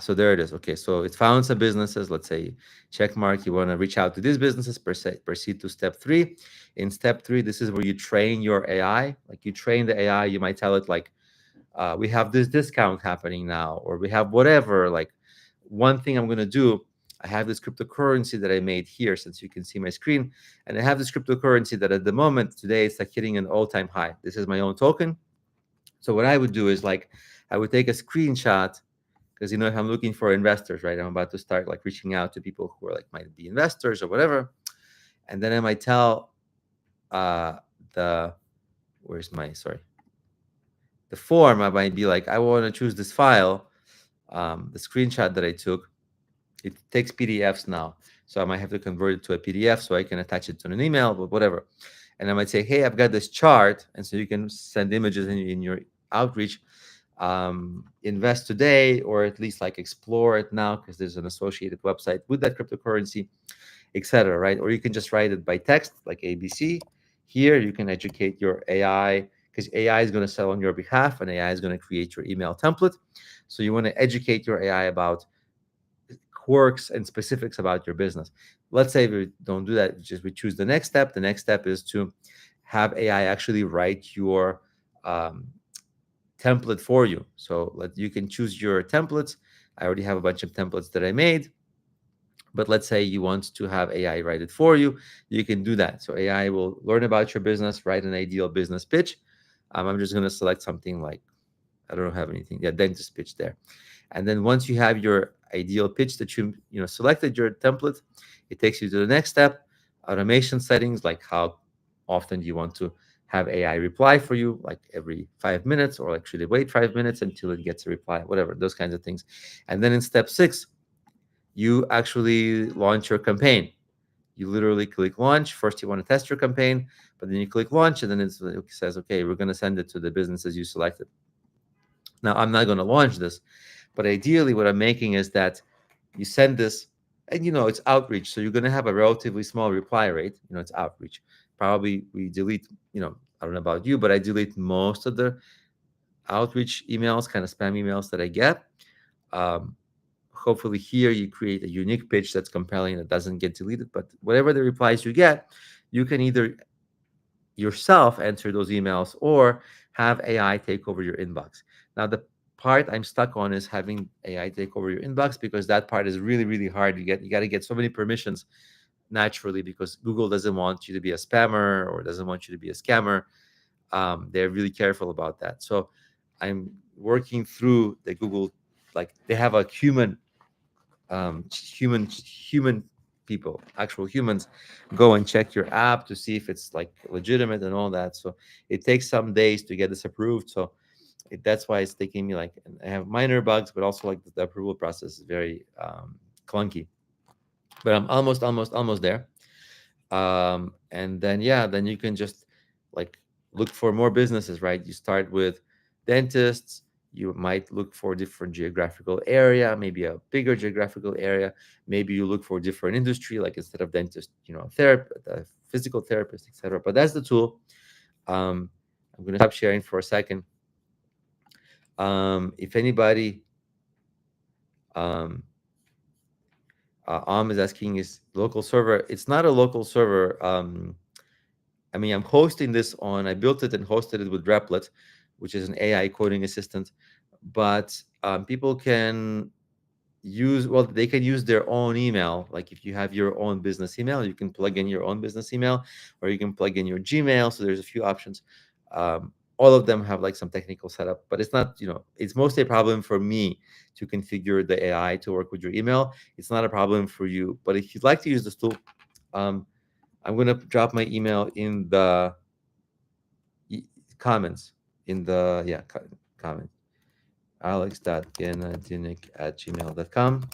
So there it is. Okay, so it found some businesses. Let's say check mark. You want to reach out to these businesses. Proceed to step 3. In step 3, this is where you train your AI. Like you train the AI. You might tell it like, we have this discount happening now, or we have whatever. Like one thing I'm going to do, I have this cryptocurrency that I made here, since you can see my screen, and I have this cryptocurrency that at the moment today it's like hitting an all-time high. This is my own token. So what I would do is like I would take a screenshot, because if I'm looking for investors, right, I'm about to start like reaching out to people who are like might be investors or whatever, and then I might tell the form. I might be like, I want to choose this file, the screenshot that I took. It takes PDFs now, so I might have to convert it to a PDF so I can attach it to an email, but whatever. And I might say, hey, I've got this chart, and so you can send images in your outreach. invest today, or at least like explore it now because there's an associated website with that cryptocurrency, etc. Right? Or you can just write it by text, like ABC. Here you can educate your AI, because AI is going to sell on your behalf, and AI is going to create your email template. So you want to educate your AI about quirks and specifics about your business. Let's say we don't do that, just we choose the next step. The next step is to have AI actually write your um, template for you. So you can choose your templates. I already have a bunch of templates that I made, but let's say you want to have AI write it for you. You can do that. So AI will learn about your business, write an ideal business pitch. I'm just going to select something like, I don't have anything. Yeah, dentist pitch there. And then once you have your ideal pitch that you selected your template, it takes you to the next step, automation settings, like how often do you want to have AI reply for you, like every 5 minutes, or like should it wait 5 minutes until it gets a reply, whatever, those kinds of things. And then in step 6, you actually launch your campaign. You literally click launch. First, you want to test your campaign, but then you click launch, and then it says, okay, we're going to send it to the businesses you selected. Now, I'm not going to launch this, but ideally, what I'm making is that you send this, and it's outreach. So you're going to have a relatively small reply rate. It's outreach. Probably we delete, I don't know about you, but I delete most of the outreach emails, kind of spam emails that I get. Um, Hopefully here you create a unique pitch that's compelling, that doesn't get deleted. But whatever the replies you get, you can either yourself answer those emails or have AI take over your inbox. Now, the part I'm stuck on is having AI take over your inbox, because that part is really, really hard. You got to get so many permissions naturally, because Google doesn't want you to be a spammer or doesn't want you to be a scammer. They're really careful about that. So I'm working through the Google, like they have a human people, actual humans, go and check your app to see if it's like legitimate and all that. So it takes some days to get this approved. So that's why it's taking me, like, I have minor bugs, but also like the approval process is very clunky. But I'm almost there. And then, yeah, then you can just like look for more businesses, right? You start with dentists. You might look for different geographical area, maybe a bigger geographical area. Maybe you look for different industry, like instead of dentist, therapist, physical therapist, etc. But that's the tool. I'm going to stop sharing for a second. If anybody, um, is asking, is local server? It's not a local server. I mean, I built it and hosted it with Replit, which is an AI coding assistant. But people can they can use their own email. Like if you have your own business email, you can plug in your own business email, or you can plug in your Gmail. So there's a few options. All of them have like some technical setup, but it's not, it's mostly a problem for me to configure the AI to work with your email. It's not a problem for you. But if you'd like to use this tool, um, I'm going to drop my email in the comments, in the, yeah, comment. alex.genadinik@gmail.com.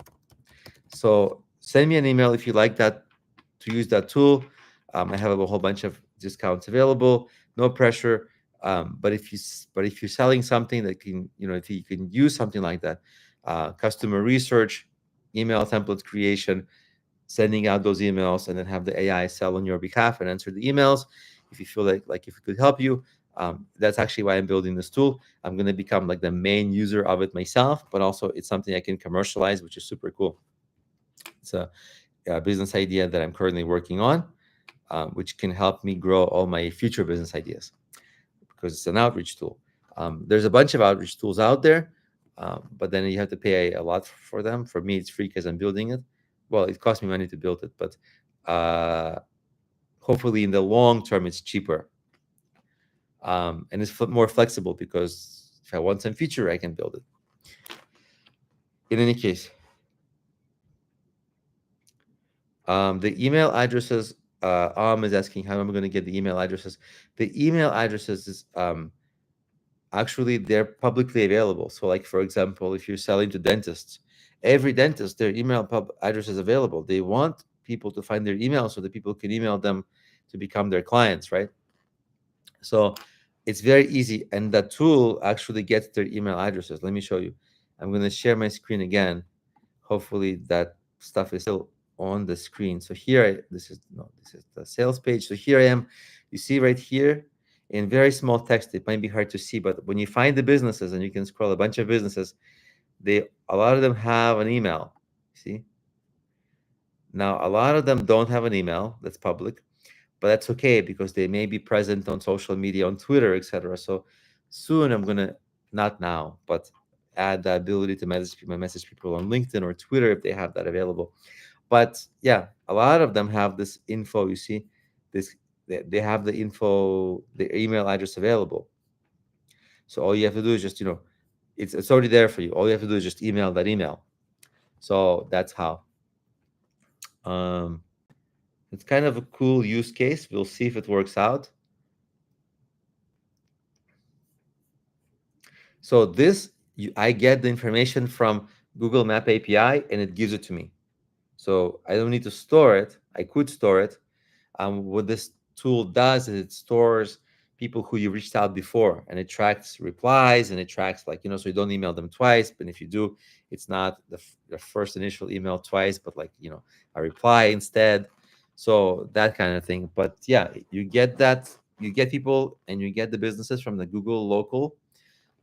So send me an email if you like that, to use that tool. I have a whole bunch of discounts available. No pressure. But if you're selling something that can, if you can use something like that, customer research, email template creation, sending out those emails, and then have the AI sell on your behalf and answer the emails. If you feel like if it could help you, that's actually why I'm building this tool. I'm going to become like the main user of it myself, but also it's something I can commercialize, which is super cool. It's a business idea that I'm currently working on, which can help me grow all my future business ideas, because it's an outreach tool. There's a bunch of outreach tools out there, but then you have to pay a lot for them. For me, it's free because I'm building it. Well, it cost me money to build it, but hopefully in the long term, it's cheaper. And it's more flexible, because if I want some feature, I can build it. In any case, the email addresses, is asking how am I going to get the email addresses. The email addresses is actually, they're publicly available. So like, for example, if you're selling to dentists, every dentist, their email address is available. They want people to find their email so that people can email them to become their clients, right? So It's very easy, and the tool actually gets their email addresses. Let me show you. I'm going to share my screen again. Hopefully that stuff is still on the screen. So here, this is the sales page. So here I am. You see right here in very small text. It might be hard to see, but when you find the businesses and you can scroll a bunch of businesses, a lot of them have an email. See? Now a lot of them don't have an email that's public, but that's okay because they may be present on social media, on Twitter, etc. So soon I'm gonna, not now, but add the ability to message people on LinkedIn or Twitter if they have that available. But yeah, a lot of them have this info. You see, this they have the info, the email address available. So all you have to do is just it's already there for you. All you have to do is just email that email. So that's how. Um, it's kind of a cool use case. We'll see if it works out. So this, I get the information from Google Map API and it gives it to me. So I don't need to store it. I could store it. What this tool does is it stores people who you reached out before, and it tracks replies, and it tracks so you don't email them twice. But if you do, it's not the first initial email twice, but a reply instead. So that kind of thing. But yeah, you get that. You get people and you get the businesses from the Google local.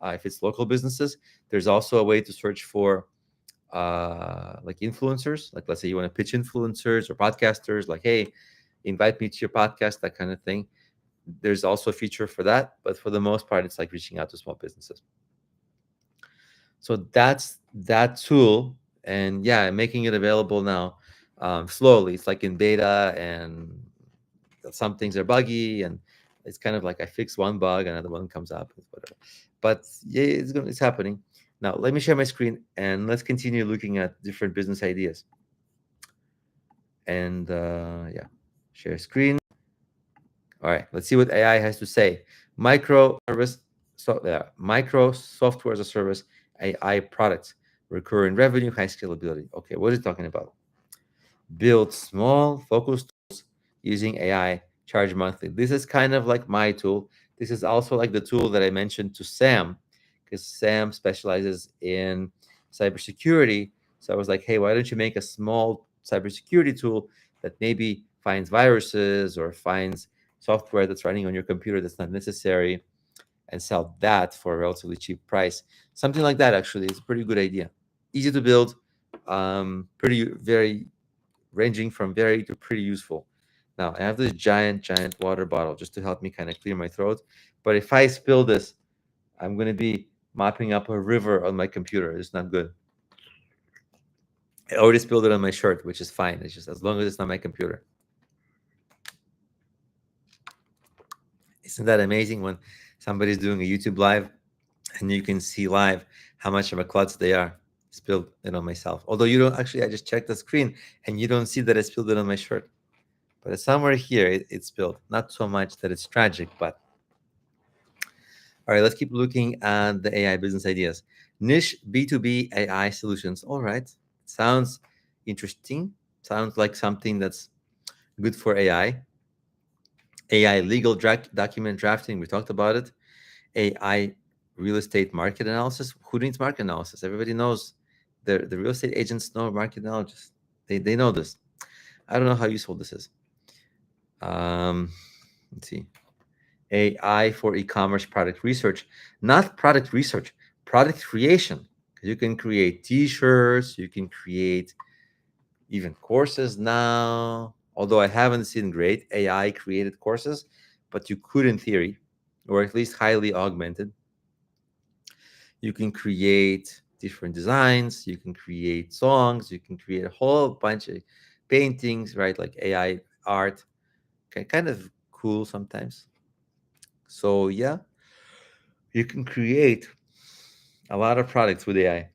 If it's local businesses, there's also a way to search for like influencers. Like let's say you want to pitch influencers or podcasters, like, hey, invite me to your podcast, that kind of thing. There's also a feature for that, but for the most part, it's like reaching out to small businesses. So that's that tool, and yeah, making it available now slowly. It's like in beta, and some things are buggy, and it's kind of like I fix one bug, another one comes up, whatever. But yeah, it's happening. Now let me share my screen and let's continue looking at different business ideas. And yeah, share screen. All right, let's see what AI has to say. Micro software as a service, AI products, recurring revenue, high scalability. Okay, what is it talking about? Build small, focused tools using AI, charge monthly. This is kind of like my tool. This is also like the tool that I mentioned to Sam, because Sam specializes in cybersecurity. So I was like, hey, why don't you make a small cybersecurity tool that maybe finds viruses or finds software that's running on your computer that's not necessary, and sell that for a relatively cheap price? Something like that actually is a pretty good idea. Easy to build, very ranging from very to pretty useful. Now I have this giant water bottle just to help me kind of clear my throat. But if I spill this, I'm going to be mopping up a river on my computer. It's not good. I already spilled it on my shirt, which is fine. It's just as long as it's not my computer. Isn't that amazing when somebody's doing a YouTube live and you can see live how much of a klutz they are? Spilled it on myself. Although you don't actually, I just checked the screen and you don't see that I spilled it on my shirt. But it's somewhere here it spilled. Not so much that it's tragic, but all right, let's keep looking at the AI business ideas. Niche B2B AI solutions. All right, sounds interesting. Sounds like something that's good for AI. AI legal document drafting. We talked about it. AI real estate market analysis. Who needs market analysis? Everybody knows. The real estate agents know market analysis. They know this. I don't know how useful this is. Let's see. AI for e-commerce product research, not product research, product creation. You can create T-shirts, you can create even courses now. Although I haven't seen great AI created courses, but you could in theory, or at least highly augmented. You can create different designs, you can create songs, you can create a whole bunch of paintings, right? Like AI art, kind of cool sometimes. So yeah, you can create a lot of products with AI,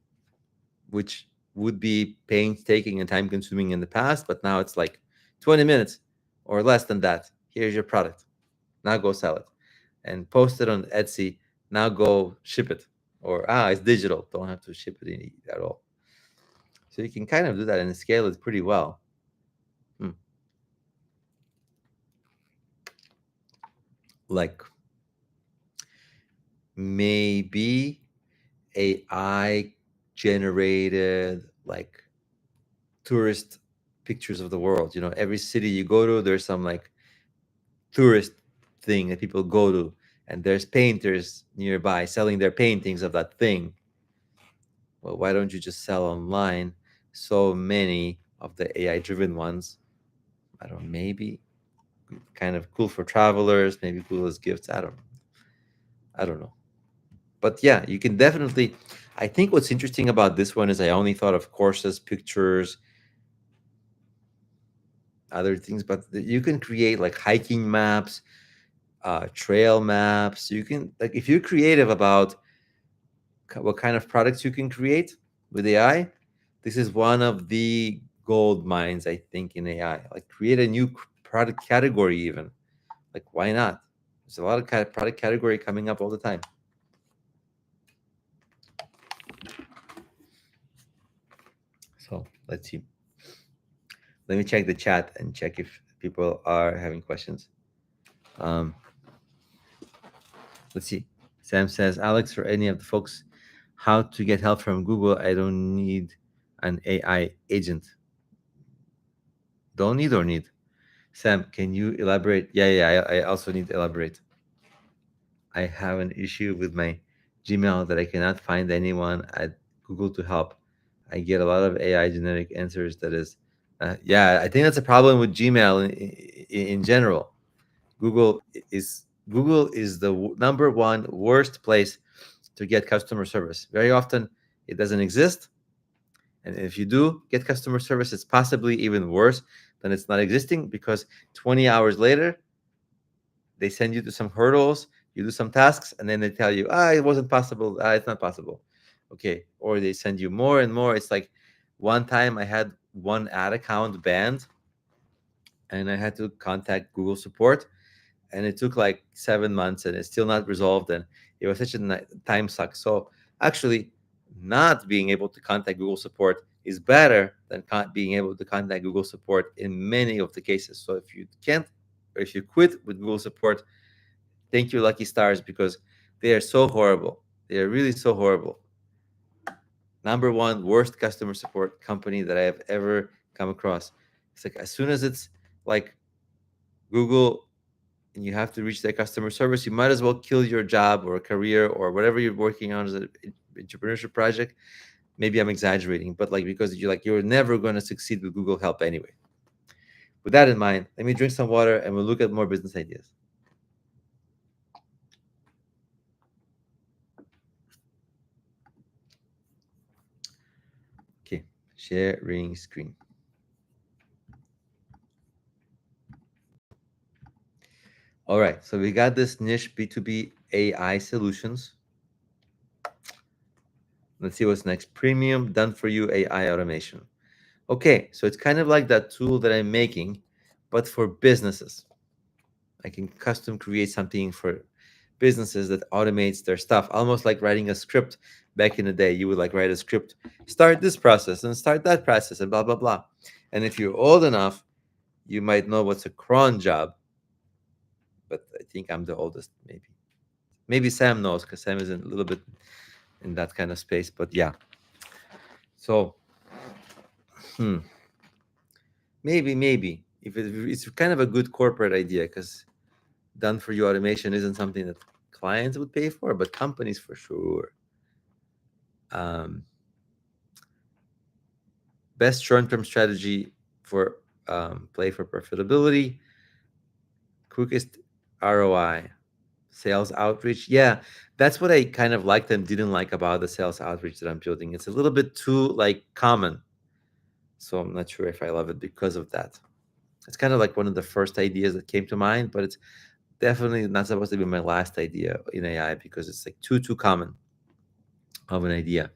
which would be painstaking and time consuming in the past, but now it's like 20 minutes or less than that. Here's your product. Now go sell it and post it on Etsy. Now go ship it. Or, it's digital. Don't have to ship it at all. So you can kind of do that and scale it pretty well. Like maybe AI generated like tourist pictures of the world. Every city you go to, there's some like tourist thing that people go to, and there's painters nearby selling their paintings of that thing. Well, why don't you just sell online so many of the AI driven ones? I don't know, maybe kind of cool for travelers, maybe cool as gifts. I don't know. But yeah, you can definitely. I think what's interesting about this one is I only thought of courses, pictures, other things, but you can create like hiking maps, trail maps. You can, like, if you're creative about what kind of products you can create with AI, this is one of the gold mines, I think, in AI. Like, create a new product category, even. Like, why not? There's a lot of product category coming up all the time. So let's see. Let me check the chat and check if people are having questions. Um, let's see. Sam says, Alex, or any of the folks, how to get help from Google? I don't need an AI agent. Don't need or need? Sam, can you elaborate? Yeah, I also need to elaborate. I have an issue with my Gmail that I cannot find anyone at Google to help. I get a lot of AI generic answers. That is, yeah, I think that's a problem with Gmail in general. Google is the number one worst place to get customer service. Very often, it doesn't exist, and if you do get customer service, it's possibly even worse than it's not existing, because 20 hours later, they send you to some hurdles, you do some tasks, and then they tell you, it wasn't possible, it's not possible. Okay. Or they send you more and more. It's like, one time I had one ad account banned, and I had to contact Google support, and it took like 7 months, and it's still not resolved, and it was such a time suck. So actually, not being able to contact Google support is better than being able to contact Google support in many of the cases. So if you can't, or if you quit with Google support, thank you, lucky stars, because they are so horrible. They are really so horrible. Number one worst customer support company that I have ever come across. It's like, as soon as it's like Google and you have to reach their customer service, you might as well kill your job or career or whatever you're working on as an entrepreneurship project. Maybe I'm exaggerating, but like, because you're never going to succeed with Google help anyway. With that in mind, let me drink some water and we'll look at more business ideas. Okay, sharing screen. All right, so we got this niche B2B AI solutions. Let's see what's next. Premium done for you AI automation. Okay, so it's kind of like that tool that I'm making, but for businesses. I can custom create something for businesses that automates their stuff, almost like writing a script. Back in the day, you would like write a script, start this process and start that process and blah, blah, blah. And if you're old enough, you might know what's a cron job, but I think I'm the oldest, maybe. Maybe Sam knows, because Sam is a little bit in that kind of space, but yeah. So, maybe if it's kind of a good corporate idea, because done for you automation isn't something that clients would pay for, but companies for sure. Best short-term strategy for play for profitability, quickest ROI, sales outreach. Yeah, that's what I kind of liked and didn't like about the sales outreach that I'm building. It's a little bit too like common, so I'm not sure if I love it because of that. It's kind of like one of the first ideas that came to mind, but it's definitely not supposed to be my last idea in AI, because it's like too common of an idea.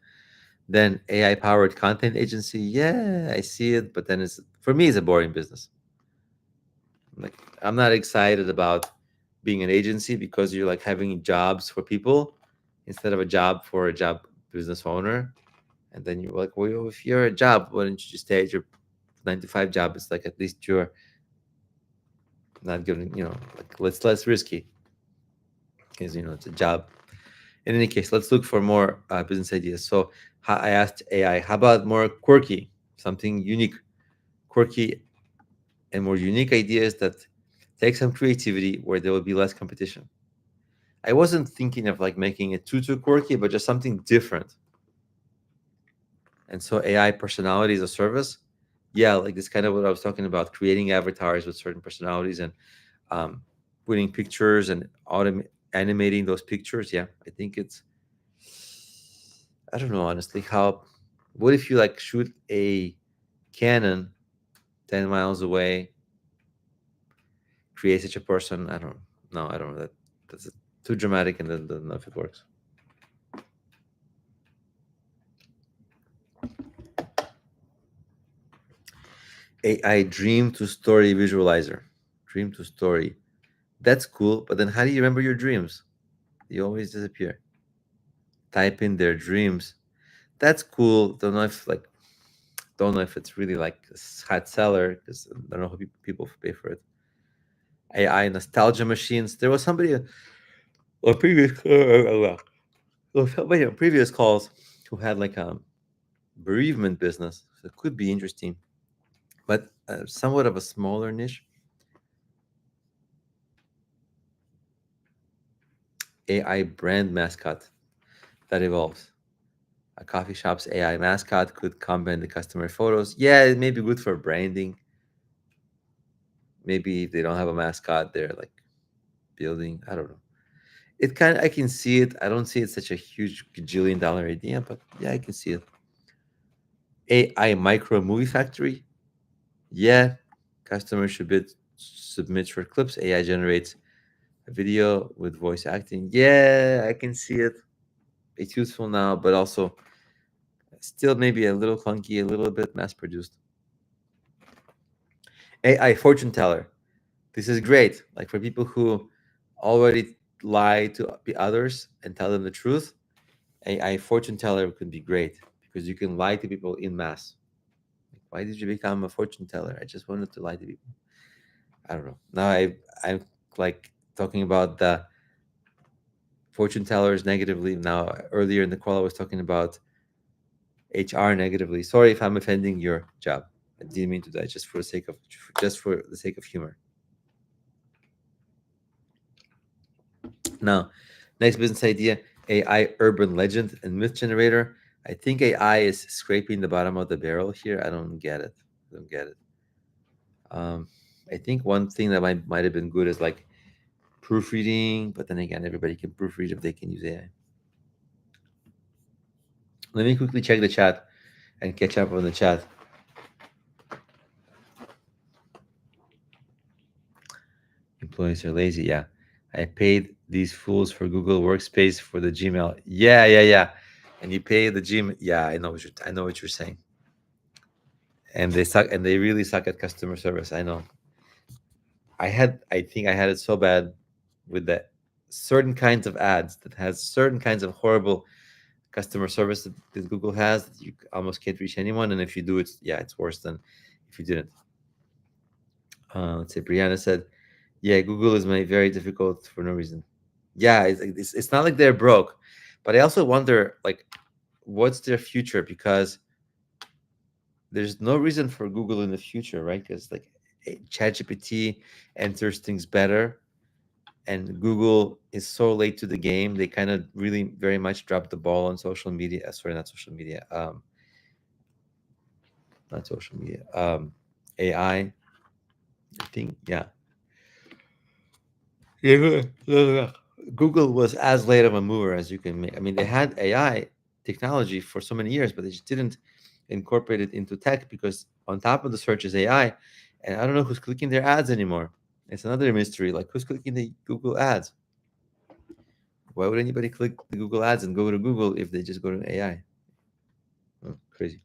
Then AI powered content agency. Yeah, I see it, but then it's, for me, it's a boring business. Like, I'm not excited about being an agency, because you're like having jobs for people instead of a job for a job business owner. And then you're like, well, if you're a job, why don't you just stay at your 9 to 5 job? It's like, at least you're not giving, like, less risky, because it's a job. In any case, let's look for more business ideas. So I asked AI, how about more quirky, something unique, quirky and more unique ideas that take some creativity where there will be less competition. I wasn't thinking of like making it too quirky, but just something different. And so AI personality as a service, yeah, like this kind of what I was talking about, creating avatars with certain personalities and um, putting pictures and animating those pictures. Yeah, I think it's, I don't know honestly how. What if you like shoot a cannon 10 miles away, create such a person? I don't know. No, I don't know that. That's too dramatic, and then don't know if it works. AI dream to story visualizer, dream to story. That's cool, but then how do you remember your dreams? They always disappear. Type in their dreams. That's cool. Don't know if it's really like a hot seller because I don't know how people pay for it. AI nostalgia machines. There was somebody on previous somebody on previous calls who had like a bereavement business. So it could be interesting, but somewhat of a smaller niche. AI brand mascot that evolves. A coffee shop's AI mascot could comment the customer photos. Yeah, it may be good for branding. Maybe they don't have a mascot, they're like building. I don't know. It kind of, I can see it. I don't see it such a huge gajillion dollar idea, but yeah, I can see it. AI micro movie factory. Yeah, customers should submit short clips. AI generates a video with voice acting. Yeah, I can see it. It's useful now, but also still maybe a little clunky, a little bit mass produced. AI fortune teller. This is great. Like for people who already lie to the others and tell them the truth, AI fortune teller could be great because you can lie to people in mass. Why did you become a fortune teller? I just wanted to lie to people. I don't know. Now I'm like talking about the fortune tellers negatively. Now earlier in the call I was talking about HR negatively. Sorry if I'm offending your job. I didn't mean to do that. Just for the sake of humor. Now, next business idea: AI urban legend and myth generator. I think AI is scraping the bottom of the barrel here. I don't get it. I don't get it. Um, I think one thing that might have been good is like proofreading, but then again, everybody can proofread if they can use AI. Let me quickly check the chat and catch up on the chat. Employees are lazy. Yeah, I paid these fools for Google Workspace for the Gmail. Yeah. And you pay the Gmail. Yeah, I know what you're saying. And they suck, and they really suck at customer service. I know. I think I had it so bad with the certain kinds of ads that has certain kinds of horrible customer service that Google has that you almost can't reach anyone. And if you do, it's worse than if you didn't. Let's say Brianna said, "Yeah, Google is made very difficult for no reason." Yeah, it's not like they're broke, but I also wonder like, what's their future because there's no reason for Google in the future, right? Because like ChatGPT enters things better, and Google is so late to the game. They kind of really very much dropped the ball on social media. Sorry, not social media. Not social media. AI. I think yeah. Yeah. Google was as late of a mover as you can make. I mean, they had AI technology for so many years, but they just didn't incorporate it into tech because on top of the search is AI, and I don't know who's clicking their ads anymore. It's another mystery. Like who's clicking the Google ads? Why would anybody click the Google ads and go to Google if they just go to AI? Oh, crazy.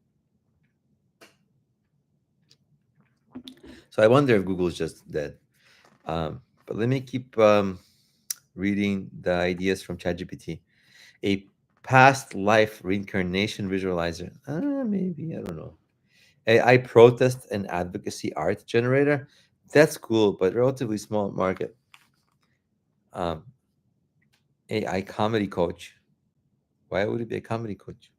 So I wonder if Google is just dead. But let me keep reading the ideas from ChatGPT. A past life reincarnation visualizer. Maybe, I don't know. AI protest and advocacy art generator. That's cool, but relatively small market. Um, AI comedy coach. Why would it be a comedy coach?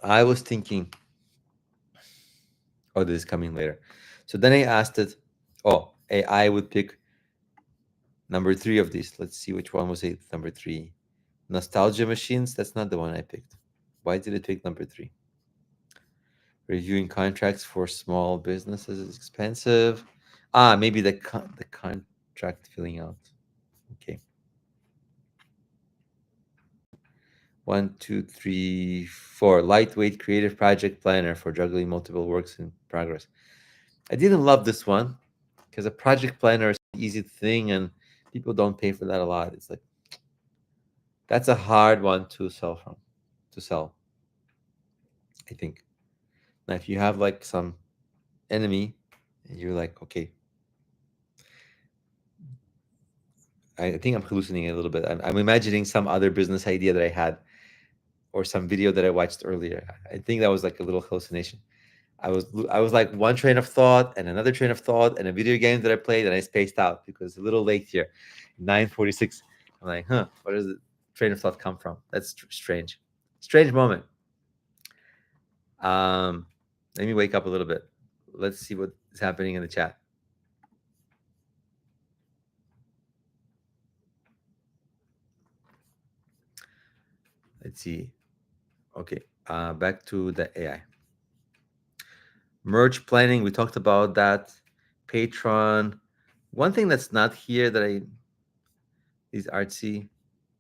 I was thinking, oh, this is coming later. So then I asked it, oh, AI would pick number 3 of these. Let's see which one was it. Number 3. Nostalgia machines. That's not the one I picked. Why did it pick number 3? Reviewing contracts for small businesses is expensive. Maybe the contract filling out. Okay. 1, 2, 3, 4. Lightweight creative project planner for juggling multiple works in progress. I didn't love this one because a project planner is an easy thing and people don't pay for that a lot. It's like that's a hard one to sell from, to sell, I think. Now, if you have like some enemy and you're like, okay, I think I'm hallucinating a little bit. I'm imagining some other business idea that I had or some video that I watched earlier. I think that was like a little hallucination. I was like one train of thought and another train of thought and a video game that I played and I spaced out because it's a little late here, 9:46. I'm like, where does the train of thought come from? That's strange. Strange moment. Um, Let me wake up a little bit. Let's see what is happening in the chat. Let's see. Okay, back to the AI. Merge planning, we talked about that. Patreon. One thing that's not here that I is artsy.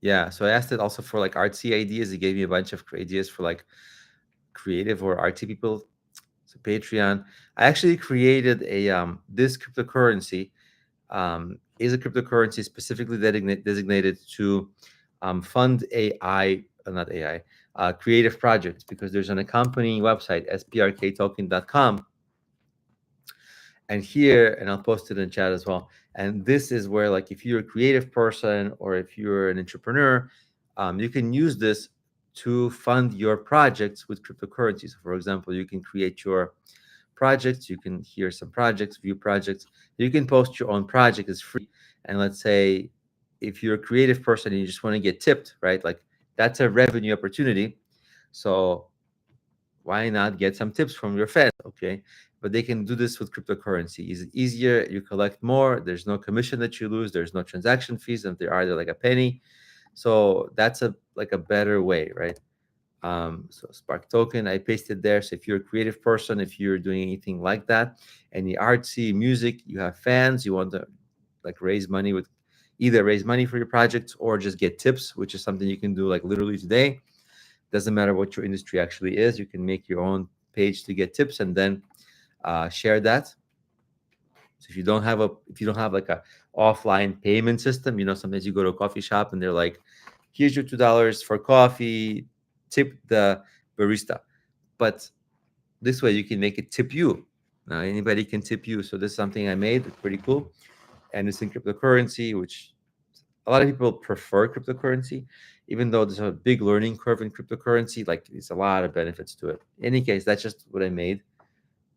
Yeah, so I asked it also for like artsy ideas. It gave me a bunch of ideas for like creative or artsy people. So Patreon. I actually created a this cryptocurrency is a cryptocurrency specifically designated to fund AI, not AI, creative projects because there's an accompanying website, SPRKtoken.com. And here, and I'll post it in chat as well. And this is where, like, if you're a creative person or if you're an entrepreneur, you can use this to fund your projects with cryptocurrencies. So for example, you can create your projects, you can hear some projects, view projects, you can post your own project, it's free. And let's say if you're a creative person and you just want to get tipped, right? Like that's a revenue opportunity. So why not get some tips from your fans? Okay. But they can do this with cryptocurrency. Is it easier? You collect more. There's no commission that you lose. There's no transaction fees. If there are, they're like a penny. So that's a like a better way, right? So Spark token, I pasted there. So if you're a creative person, if you're doing anything like that, any artsy music, you have fans, you want to like raise money with either raise money for your projects or just get tips, which is something you can do like literally today. Doesn't matter what your industry actually is. You can make your own page to get tips and then share that. So if you don't have like a offline payment system, sometimes you go to a coffee shop and they're like, here's your $2 for coffee, tip the barista. But this way you can make it tip you. Now anybody can tip you. So this is something I made. It's pretty cool. And it's in cryptocurrency, which a lot of people prefer cryptocurrency, even though there's a big learning curve in cryptocurrency. Like there's a lot of benefits to it. In any case, that's just what I made.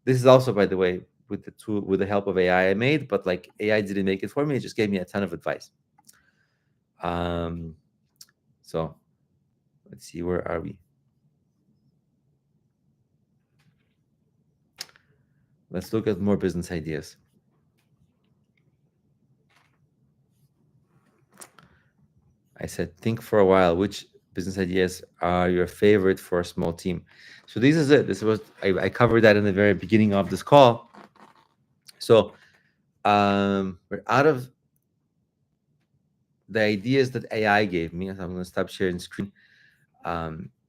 This is also, by the way, with the help of AI I made, but like AI didn't make it for me. It just gave me a ton of advice. So let's see, where are we? Let's look at more business ideas. I said, think for a while. Which business ideas are your favorite for a small team? So this is it. This was I covered that in the very beginning of this call. So we're out of the ideas that AI gave me. So I'm going to stop sharing screen.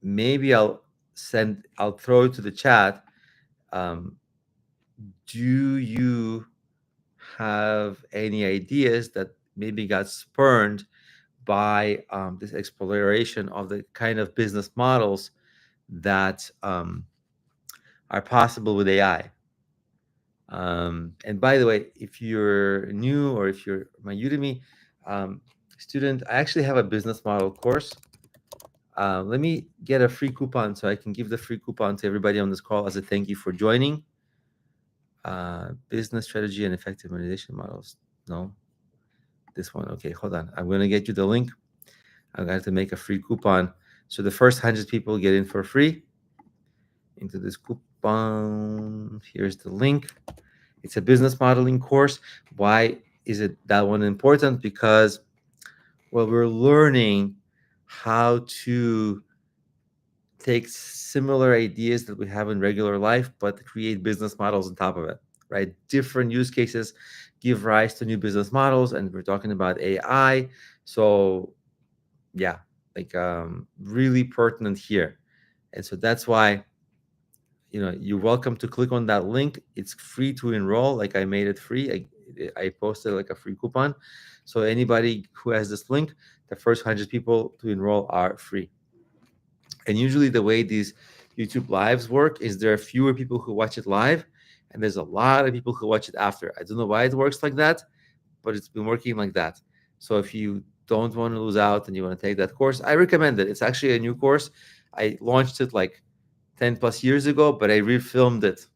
Maybe I'll throw it to the chat. Do you have any ideas that maybe got spurned by this exploration of the kind of business models that are possible with AI? And by the way, if you're new or if you're my Udemy student, I actually have a business model course. Let me get a free coupon so I can give the free coupon to everybody on this call as a thank you for joining. Business strategy and effective monetization models. No, this one. Okay, hold on. I'm going to get you the link. I'm going to have to make a free coupon. So the first 100 people get in for free into this coupon. Here's the link. It's a business modeling course. Why is it that one important? Because, well, we're learning how to take similar ideas that we have in regular life, but create business models on top of it, right? Different use cases give rise to new business models, and we're talking about AI. So, yeah, like really pertinent here. And so that's why, you're welcome to click on that link. It's free to enroll. Like I made it free. I posted like a free coupon. So anybody who has this link, the first 100 people to enroll are free. And usually the way these YouTube lives work is there are fewer people who watch it live, and there's a lot of people who watch it after. I don't know why it works like that, but it's been working like that. So if you don't want to lose out and you want to take that course, I recommend it. It's actually a new course. I launched it like 10 plus years ago, but I refilmed it,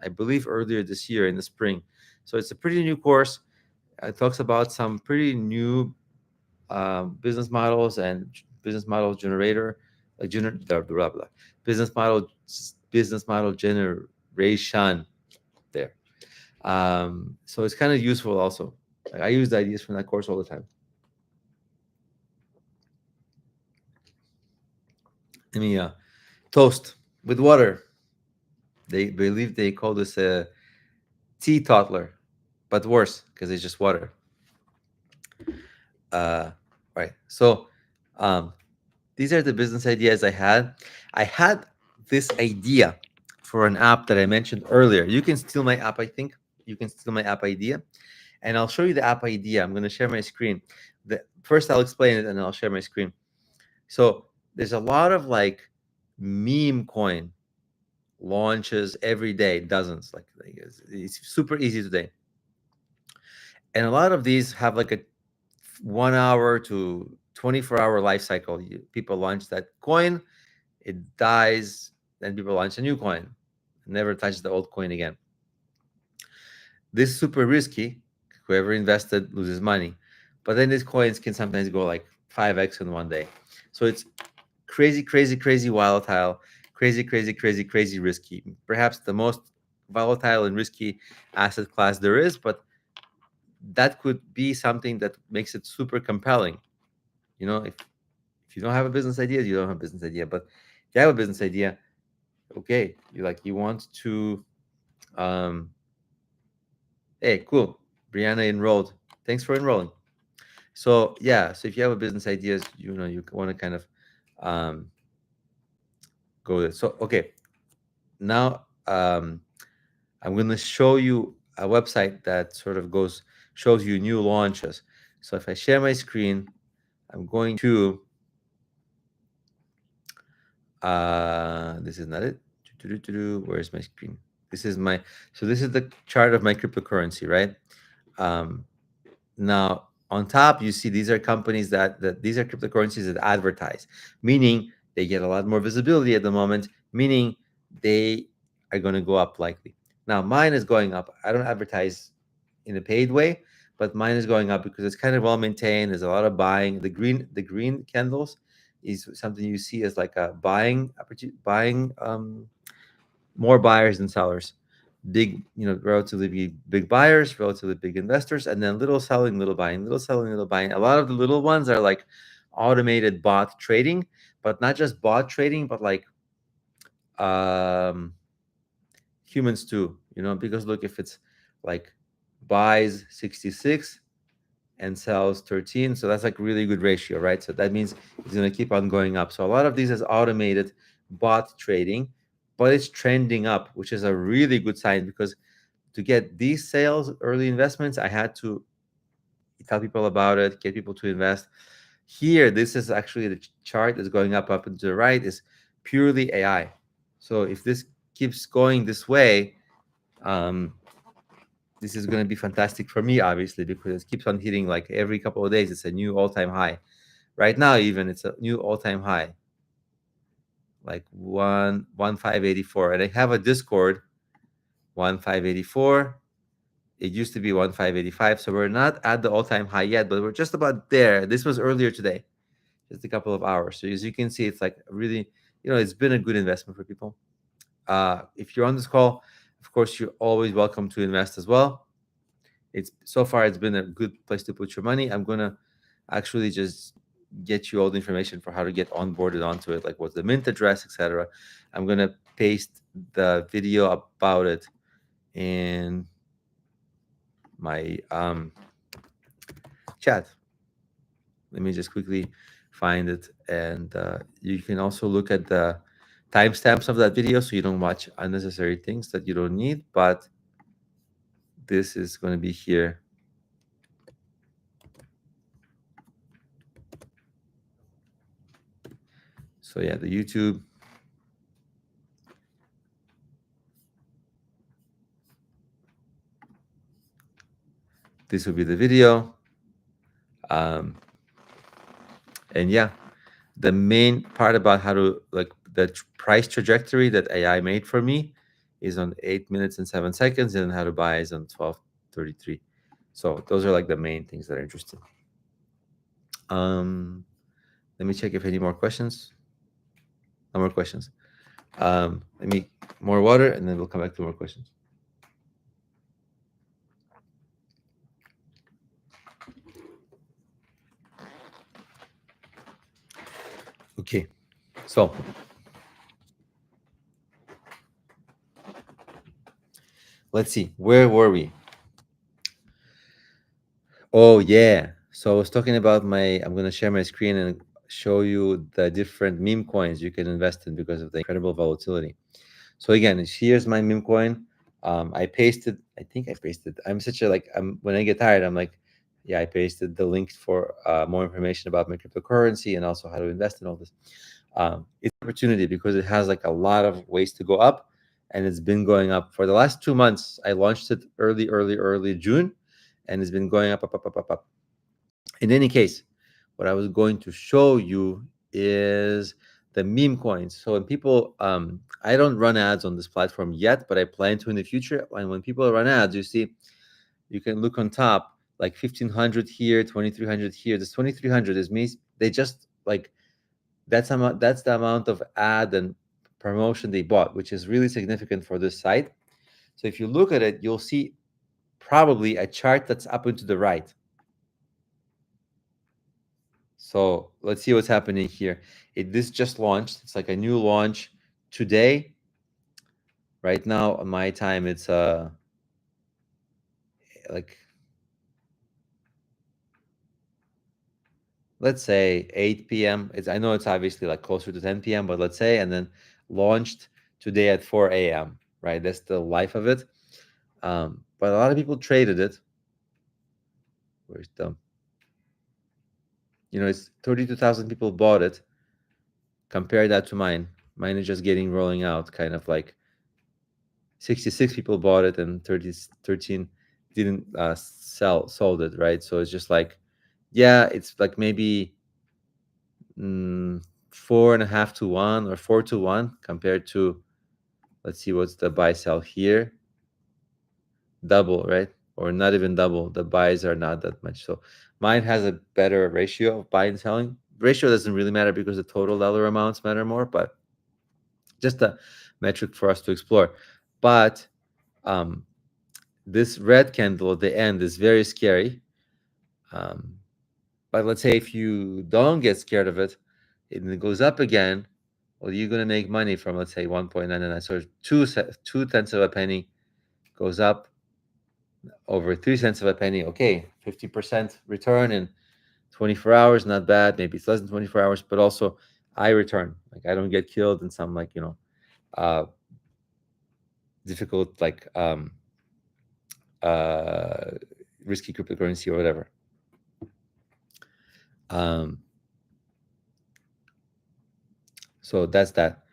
I believe, earlier this year in the spring. So it's a pretty new course. It talks about some pretty new business models and business model generator, like blah, blah. business model business model generation there. So it's kind of useful also. Like I use the ideas from that course all the time. Let me toast with water. They believe they call this a teetotaler, but worse because it's just water. Right. So um, these are the business ideas I had. I had this idea for an app that I mentioned earlier. You can steal my app, I think. You can steal my app idea. And I'll show you the app idea. I'm going to share my screen. First, I'll explain it and then I'll share my screen. So there's a lot of like meme coin launches every day, dozens. Like it's super easy today. And a lot of these have like a 1 hour to 24-hour life cycle. People launch that coin, it dies, then people launch a new coin, never touch the old coin again. This is super risky. Whoever invested loses money, but then these coins can sometimes go like 5x in one day. So it's crazy, crazy, crazy volatile, crazy, crazy, crazy, crazy risky. Perhaps the most volatile and risky asset class there is, but that could be something that makes it super compelling. If you don't have a business idea, you don't have a business idea. But if you have a business idea, okay, you want to hey, cool. Brianna enrolled. Thanks for enrolling. So yeah, so if you have a business ideas, you want to kind of go there. So okay, now I'm going to show you a website that sort of shows you new launches. So if I share my screen, I'm going to this is not it. Where's my screen? This is the chart of my cryptocurrency, right? Now on top, you see these are companies that these are cryptocurrencies that advertise, meaning they get a lot more visibility at the moment, meaning they are going to go up likely. Now mine is going up. I don't advertise in a paid way, but mine is going up because it's kind of well maintained. There's a lot of buying. The green candles is something you see as like a buying opportunity, more buyers than sellers. Big, relatively big buyers, relatively big investors, and then little selling, little buying, little selling, little buying. A lot of the little ones are like automated bot trading, but not just bot trading, but like humans too, because look, if it's like buys 66 and sells 13, so that's like really good ratio, right? So that means it's going to keep on going up. So a lot of these is automated bot trading, but it's trending up, which is a really good sign, because to get these sales, early investments, I had to tell people about it, get people to invest. Here, this is actually the chart that's going up and to the right is purely AI. So if this keeps going this way, this is going to be fantastic for me, obviously, because it keeps on hitting like every couple of days. It's a new all-time high. Right now, even it's a new all-time high, like 1584. And I have a Discord 1584. It used to be 1,585, so we're not at the all-time high yet, but we're just about there. This was earlier today, just a couple of hours. So as you can see, it's like really, it's been a good investment for people. If you're on this call, of course, you're always welcome to invest as well. So far it's been a good place to put your money. I'm gonna actually just get you all the information for how to get onboarded onto it, like what's the mint address, etc. I'm gonna paste the video about it in my chat. Let me just quickly find it, and you can also look at the timestamps of that video so you don't watch unnecessary things that you don't need. But this is going to be here. So yeah, the YouTube. This will be the video. And yeah, the main part about how to, like, the price trajectory that AI made for me is on 8 minutes and 7 seconds, and how to buy is on 12:33. So those are like the main things that are interesting. Let me check if any more questions. No more questions. Let me more water, and then we'll come back to more questions. Okay, so let's see, where were we? Oh yeah, so I was talking about I'm going to share my screen and show you the different meme coins you can invest in because of the incredible volatility. So again, here's my meme coin. I pasted, I think I pasted, I'm such a, like, when I get tired, I'm like, yeah, I pasted the link for more information about my cryptocurrency and also how to invest in all this. It's an opportunity because it has like a lot of ways to go up, and it's been going up for the last 2 months. I launched it early June, and it's been going up. In any case, what I was going to show you is the meme coins. So when people, I don't run ads on this platform yet, but I plan to in the future. And when people run ads, you see, you can look on top, like 1,500 here, 2,300 here. This 2,300 is me. They just like, that's the amount of ad and promotion they bought, which is really significant for this site. So if you look at it, you'll see probably a chart that's up and to the right. So let's see what's happening here. This just launched. It's like a new launch today. Right now, on my time, it's like, let's say 8 p.m. I know it's obviously like closer to 10 p.m., but let's say, and then launched today at 4 a.m. Right? That's the life of it. But a lot of people traded it. Where's the? It's 32,000 people bought it. Compare that to mine. Mine is just getting rolling out, kind of like 66 people bought it and 13 didn't sold it, right? So it's just like, yeah, it's like maybe 4.5 to 1 or 4 to 1 compared to, let's see, what's the buy sell here? Double, right? Or not even double. The buys are not that much. So mine has a better ratio of buy and selling. Ratio doesn't really matter because the total dollar amounts matter more, but just a metric for us to explore. But this red candle at the end is very scary. But let's say if you don't get scared of it, and it goes up again, well, you're going to make money from, let's say, 1.99. So 2 cents of a penny goes up over 3 cents of a penny. Okay, 50% return in 24 hours, not bad. Maybe it's less than 24 hours, but also I return. Like, I don't get killed in some, like, difficult, like, risky cryptocurrency or whatever. So that's that.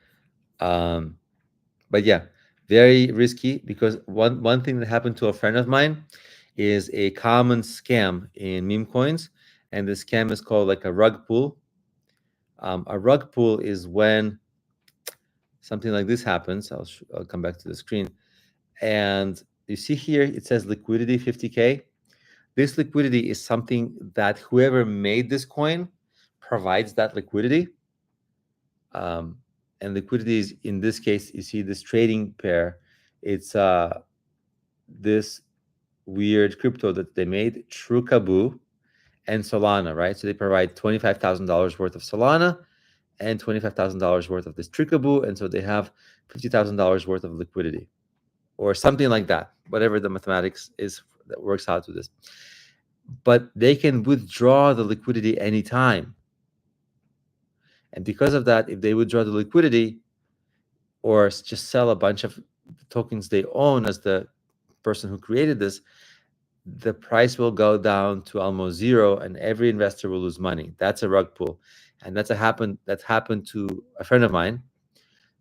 But yeah, very risky, because one thing that happened to a friend of mine is a common scam in meme coins, and the scam is called like a rug pull. A rug pull is when something like this happens. I'll come back to the screen, and you see here, it says liquidity 50K. This liquidity is something that whoever made this coin provides that liquidity. And liquidity is, in this case, you see this trading pair. It's this weird crypto that they made, Trukabu and Solana, right? So they provide $25,000 worth of Solana and $25,000 worth of this Trukabu, and so they have $50,000 worth of liquidity, or something like that, whatever the mathematics is that works out to this. But they can withdraw the liquidity anytime. And because of that, if they withdraw the liquidity or just sell a bunch of tokens they own as the person who created this, the price will go down to almost zero and every investor will lose money. That's a rug pull. And that happened to a friend of mine.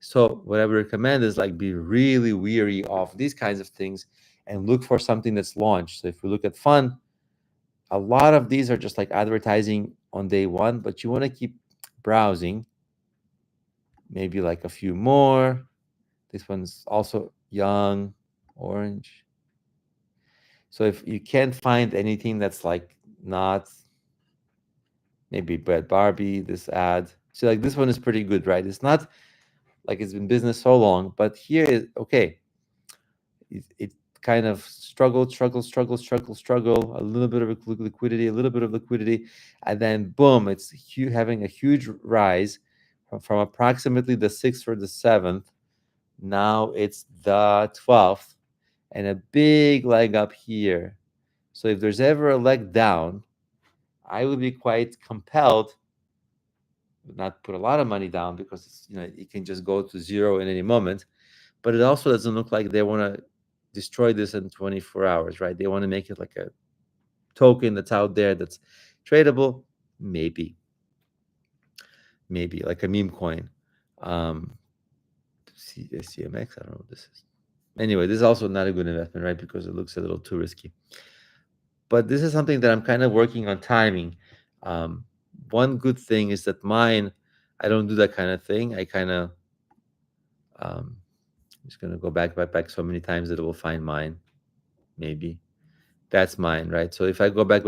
So what I would recommend is like be really weary of these kinds of things and look for something that's launched. So if we look at fun, a lot of these are just like advertising on day one, but you want to keep browsing, maybe like a few more. This one's also young, orange. So if you can't find anything that's like not, maybe Brad Barbie, this ad. So like this one is pretty good, right? It's not like it's been business so long, but here is okay. It kind of struggle, a little bit of liquidity, and then boom, it's having a huge rise from approximately the 6th or the 7th. Now it's the 12th, and a big leg up here. So if there's ever a leg down, I would be quite compelled not put a lot of money down, because it's, it can just go to zero in any moment. But it also doesn't look like they want to destroy this in 24 hours, right? They want to make it like a token that's out there that's tradable, maybe like a meme coin. CMX, I don't know what this is. Anyway, this is also not a good investment, right? Because it looks a little too risky. But this is something that I'm kind of working on timing. One good thing is that mine, I don't do that kind of thing. I kind of, I'm just going to go back so many times that it will find mine. Maybe that's mine, right? So if I go back,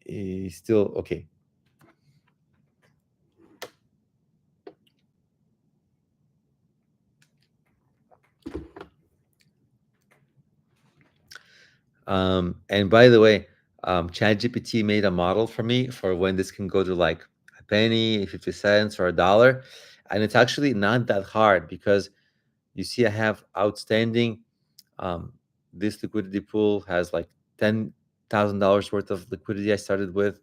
it's still okay. And by the way, ChatGPT made a model for me for when this can go to like a penny, 50 cents, or $1. And it's actually not that hard, because you see I have outstanding. This liquidity pool has like $10,000 worth of liquidity I started with.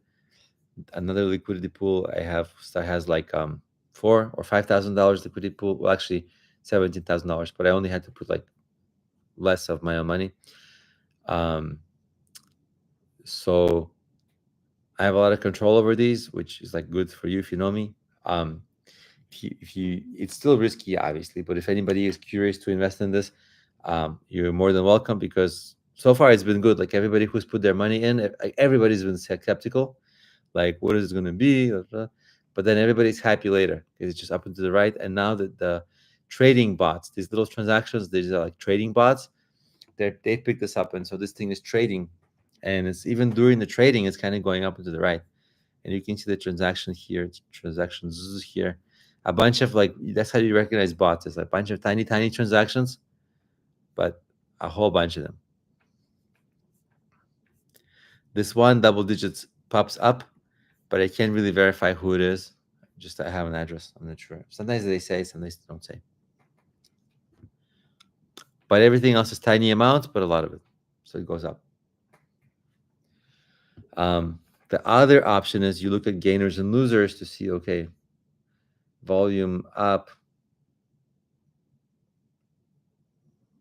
Another liquidity pool I have that has like $4,000 or $5,000 liquidity pool. Well, actually $17,000, but I only had to put like less of my own money. So I have a lot of control over these, which is like good for you if you know me. It's still risky, obviously, but if anybody is curious to invest in this, you're more than welcome, because so far it's been good. Like everybody who's put their money in, everybody's been skeptical, like what is it going to be? But then everybody's happy later, because it's just up and to the right. And now that the trading bots, these little transactions, these are like trading bots, they picked this up, and so this thing is trading, and it's even during the trading, it's kind of going up and to the right. And you can see the transaction here, transactions here, a bunch of like, that's how you recognize bots. It's like a bunch of tiny transactions, but a whole bunch of them. This one double digits pops up, but I can't really verify who it is. Just I have an address. I'm not sure. Sometimes they say, sometimes they don't say. But everything else is tiny amounts, but a lot of it. So it goes up. The other option is you look at gainers and losers to see, okay, volume up.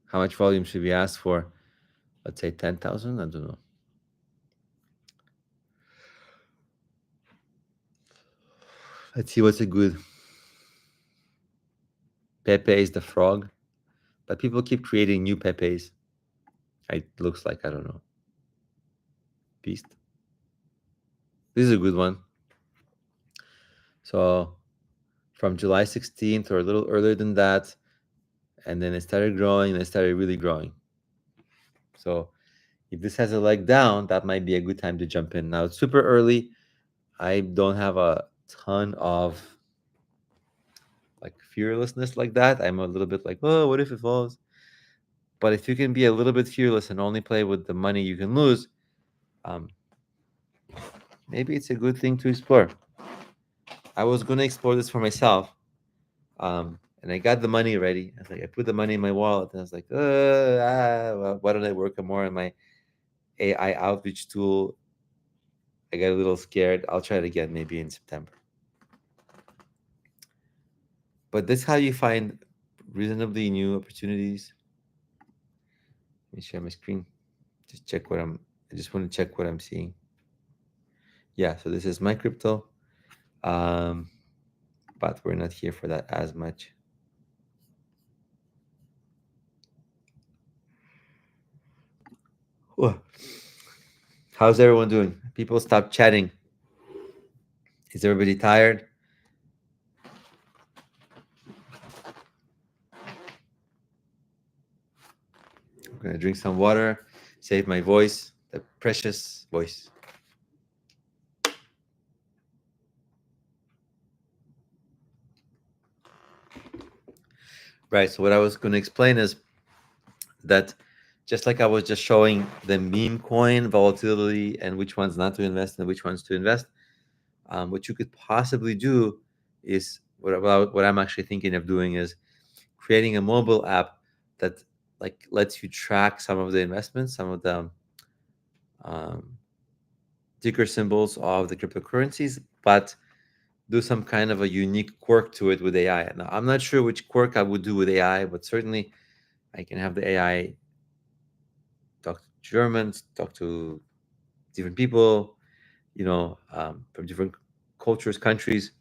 How much volume should we ask for? Let's say 10,000. I don't know. Let's see what's a good. Pepe is the frog, but people keep creating new Pepes. It looks like, I don't know. Beast. This is a good one. So from July 16th or a little earlier than that, and then it started growing, and it started really growing. So if this has a leg down, that might be a good time to jump in. Now it's super early. I don't have a ton of like fearlessness like that. I'm a little bit like, oh, what if it falls? But if you can be a little bit fearless and only play with the money you can lose, um, maybe it's a good thing to explore. I was going to explore this for myself, and I got the money ready. I was like, I put the money in my wallet, and I was like, well, why don't I work more on my AI outreach tool? I got a little scared. I'll try it again maybe in September. But that's how you find reasonably new opportunities. Let me share my screen. Just check what I just want to check what I'm seeing. Yeah, so this is my crypto. Um, but we're not here for that as much. Whew. How's everyone doing? People stop chatting. Is everybody tired? I'm gonna drink some water, save my voice, the precious voice. Right, so what I was gonna explain is that just like I was just showing the meme coin volatility and which ones not to invest and which ones to invest, what you could possibly do is what I'm actually thinking of doing is creating a mobile app that like lets you track some of the investments, some of the um, ticker symbols of the cryptocurrencies, but do some kind of a unique quirk to it with AI. Now, I'm not sure which quirk I would do with AI, but certainly I can have the AI talk to Germans, talk to different people, from different cultures, countries.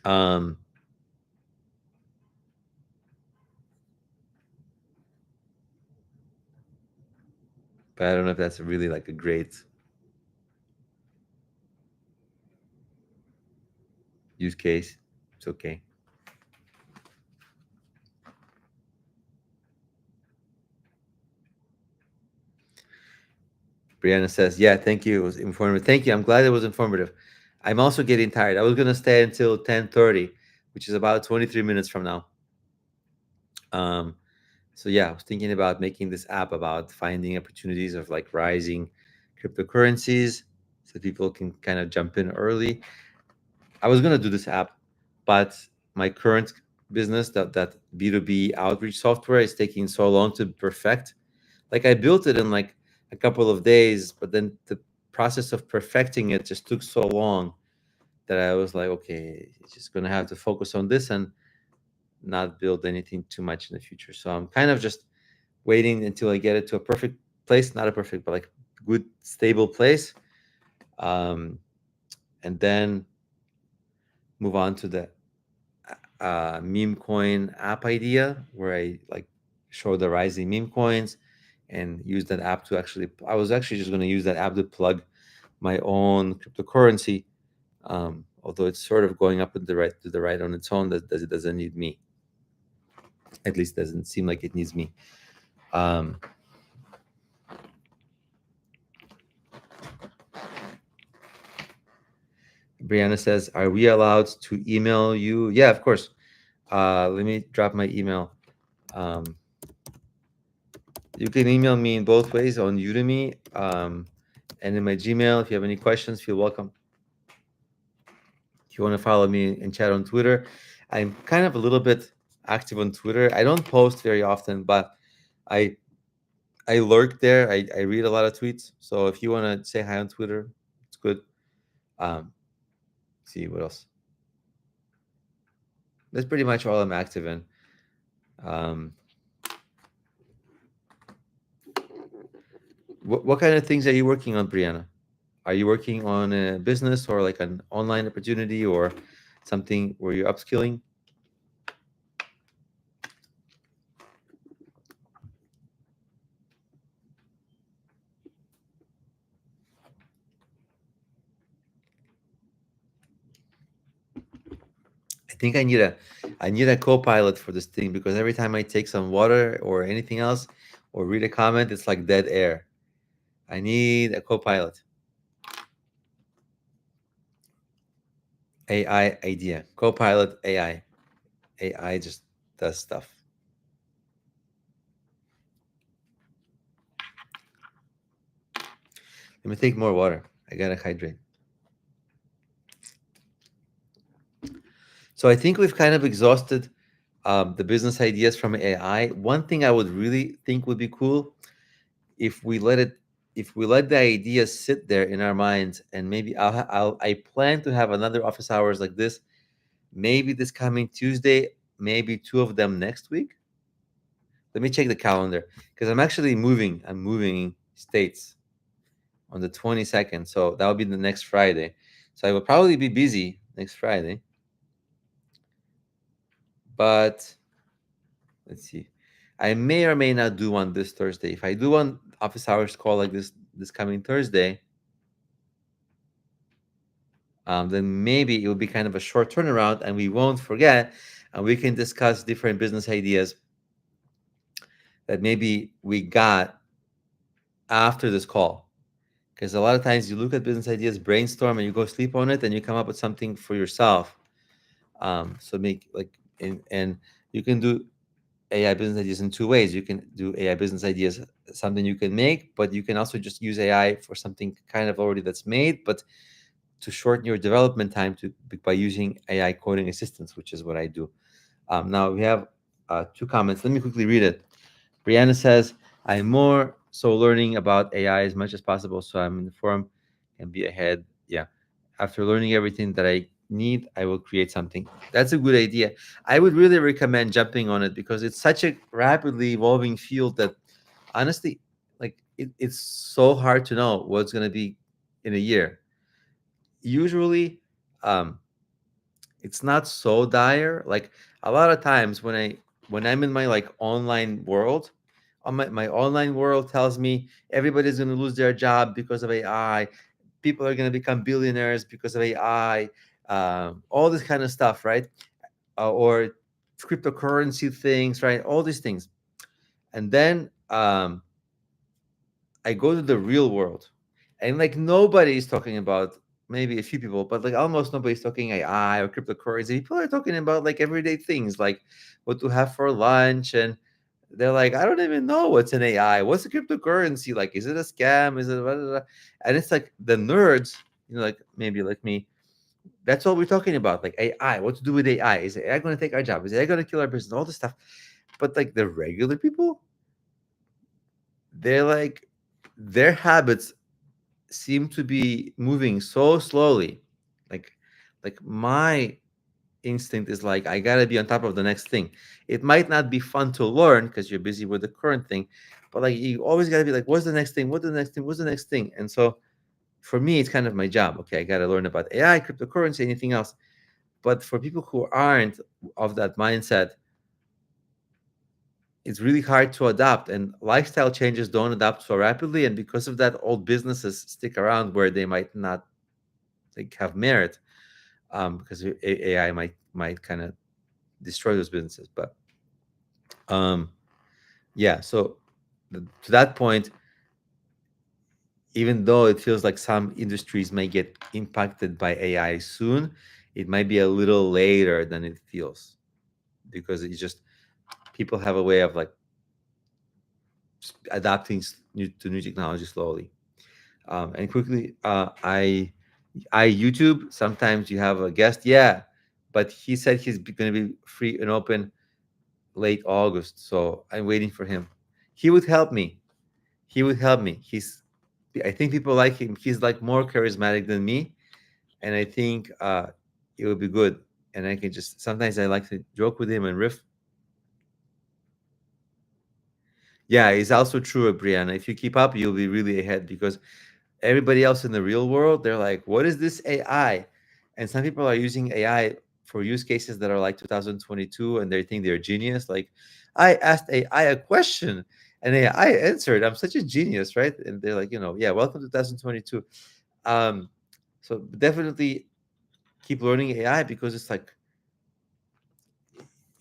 Um, but I don't know if that's really like a great use case. It's okay. Brianna says, "Yeah, thank you. It was informative. Thank you. I'm glad it was informative. I'm also getting tired. I was gonna stay until 10:30, which is about 23 minutes from now. Um, so yeah, I was thinking about making this app about finding opportunities of like rising cryptocurrencies, so people can kind of jump in early. I was gonna do this app, but my current business, that B2B outreach software, is taking so long to perfect. Like I built it in like a couple of days, but then the process of perfecting it just took so long that I was like, okay, just gonna have to focus on this and not build anything too much in the future. So I'm kind of just waiting until I get it to a perfect place, not a perfect, but like good, stable place. Um, and then move on to the meme coin app idea where I like show the rising meme coins and use that app to actually, I was actually just going to use that app to plug my own cryptocurrency. Although it's sort of going up to the right on its own, that it doesn't need me. At least doesn't seem like it needs me. Um, Brianna says, "Are we allowed to email you?" Yeah, of course. Let me drop my email. Um, you can email me in both ways on Udemy and in my Gmail. If you have any questions, feel welcome. If you want to follow me and chat on Twitter, I'm kind of a little bit active on Twitter. I don't post very often, but I I lurk there. I read a lot of tweets. So if you want to say hi on Twitter, it's good. Um, see what else. That's pretty much all I'm active in. Um, what kind of things are you working on, Brianna? Are you working on a business or like an online opportunity or something where you're upskilling? I think I need I need a co-pilot for this thing because every time I take some water or anything else or read a comment, it's like dead air. I need a co-pilot. AI idea. Co-pilot AI. AI just does stuff. Let me take more water. I gotta hydrate. So I think we've kind of exhausted the business ideas from AI. One thing I would really think would be cool if we let it, if we let the ideas sit there in our minds, and maybe I plan to have another office hours like this, maybe this coming Tuesday, maybe two of them next week. Let me check the calendar because I'm actually moving. I'm moving states on the 22nd, so that will be the next Friday. So I will probably be busy next Friday, but let's see. I may or may not do one this Thursday. If I do one office hours call like this coming Thursday, then maybe it will be kind of a short turnaround, and we won't forget, and we can discuss different business ideas that maybe we got after this call. Because a lot of times you look at business ideas, brainstorm, and you go sleep on it, and you come up with something for yourself. So make like and you can do AI business ideas in two ways. You can do AI business ideas, something you can make, but you can also just use AI for something kind of already that's made, but to shorten your development time to by using AI coding assistants, which is what I do. Now we have two comments. Let me quickly read it. Brianna says, I'm more so learning about AI as much as possible so I'm informed and be ahead. Yeah. After learning everything that I need, I will create something. That's a good idea. I would really recommend jumping on it because it's such a rapidly evolving field that honestly, like it's so hard to know what's going to be in a year. Usually, um, it's not so dire. Like a lot of times when I'm in my like online world, on my online world tells me everybody's going to lose their job because of AI. People are going to become billionaires because of AI. All this kind of stuff, right? Or cryptocurrency things, right? All these things. And then I go to the real world, and like nobody's talking about, maybe a few people, but like almost nobody's talking AI or cryptocurrency. People are talking about like everyday things, like what to have for lunch, and they're like, I don't even know what's an AI. What's a cryptocurrency? Like, is it a scam? Is it blah, blah, blah? And it's like the nerds, like maybe like me. That's all we're talking about, like AI. What to do with AI? Is AI going to take our job? Is AI going to kill our business? All this stuff. But like the regular people, they're like, their habits seem to be moving so slowly. Like, like my instinct is like, I gotta be on top of the next thing. It might not be fun to learn because you're busy with the current thing, but like you always gotta be like, what's the next thing? What's the next thing? What's the next thing? And so for me, it's kind of my job. Okay, I gotta learn about AI, cryptocurrency, anything else. But for people who aren't of that mindset, it's really hard to adapt, and lifestyle changes don't adapt so rapidly, and because of that, old businesses stick around where they might not like have merit, because AI might kind of destroy those businesses. But um, yeah, so to that point, even though it feels like some industries may get impacted by AI soon, it might be a little later than it feels, because it's just people have a way of like adapting to new technology slowly. And quickly, I YouTube. Sometimes you have a guest, yeah, but he said he's going to be free and open late August, so I'm waiting for him. He would help me. He would help me. I think people like him. He's like more charismatic than me, and I think it would be good. And I can just sometimes I like to joke with him and riff. Yeah, it's also true, Brianna. If you keep up, you'll be really ahead because everybody else in the real world, they're like, what is this AI? And some people are using AI for use cases that are like 2022, and they think they're genius. Like, I asked AI a question and AI answered. I'm such a genius, right? And they're like, yeah, welcome to 2022. um so definitely keep learning AI, because it's like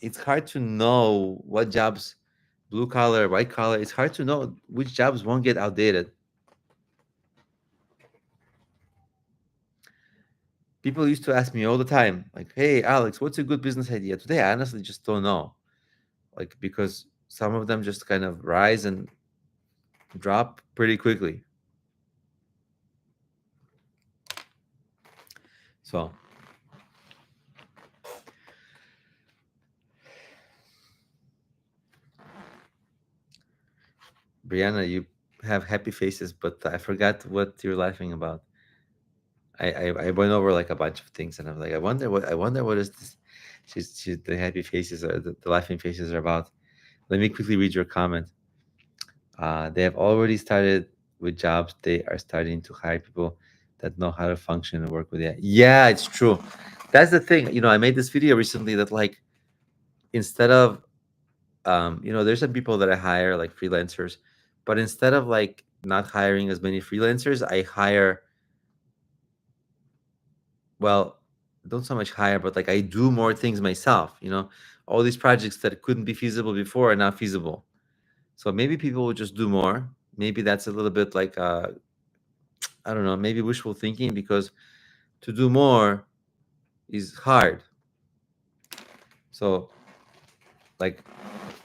it's hard to know what jobs, blue collar, white collar, it's hard to know which jobs won't get outdated. People used to ask me all the time, like, hey, Alex, what's a good business idea? Today, I honestly just don't know. Like, because some of them just kind of rise and drop pretty quickly. So, Brianna, you have happy faces, but I forgot what you're laughing about. I went over like a bunch of things, and I'm like, I wonder what is this. The happy faces or the laughing faces are about. Let me quickly read your comment. They have already started with jobs. They are starting to hire people that know how to function and work with it. Yeah, it's true. That's the thing. I made this video recently that like instead of there's some people that I hire like freelancers, but instead of like not hiring as many freelancers, I hire, well, don't so much hire, but like I do more things myself. All these projects that couldn't be feasible before are now feasible. So maybe people will just do more. Maybe that's a little bit like I don't know, maybe wishful thinking, because to do more is hard. So like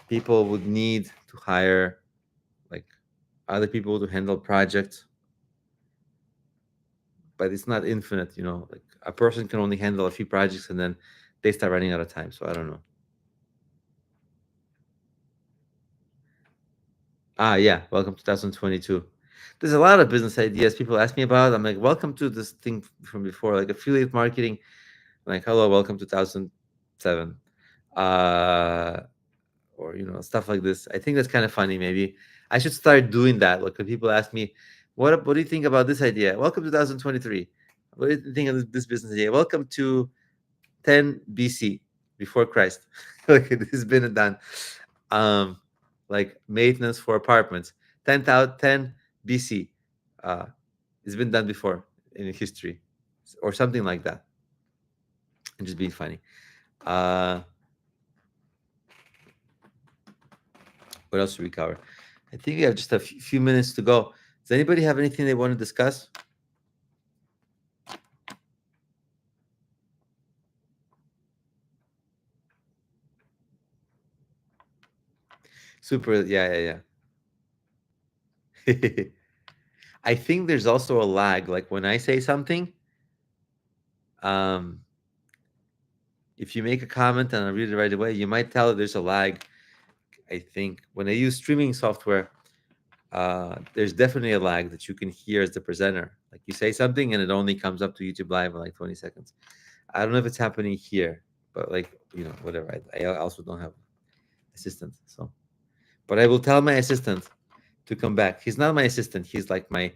people would need to hire like other people to handle projects, but it's not infinite. Like a person can only handle a few projects and then they start running out of time. So I don't know. Yeah, welcome to 2022. There's a lot of business ideas people ask me about. I'm like, welcome to this thing from before, like affiliate marketing. I'm like, hello, welcome to 2007. Uh or stuff like this. I think that's kind of funny. Maybe I should start doing that. Like when people ask me, what do you think about this idea? Welcome to 2023. What do you think of this business idea? Welcome to 10 BC, before Christ. Like it has been done. Um, like maintenance for apartments, 10 BC. Uh, it's been done before in history, or something like that. And just being funny. Uh, what else should we cover? I think we have just a few minutes to go. Does anybody have anything they want to discuss? Super. Yeah, yeah. I think there's also a lag. Like when I say something, um, if you make a comment and I read it right away, you might tell there's a lag. I think when I use streaming software, there's definitely a lag that you can hear as the presenter. Like you say something and it only comes up to YouTube Live in like 20 seconds. I don't know if it's happening here, but like, whatever. I also don't have assistant. So, but I will tell my assistant to come back. He's not my assistant. He's like my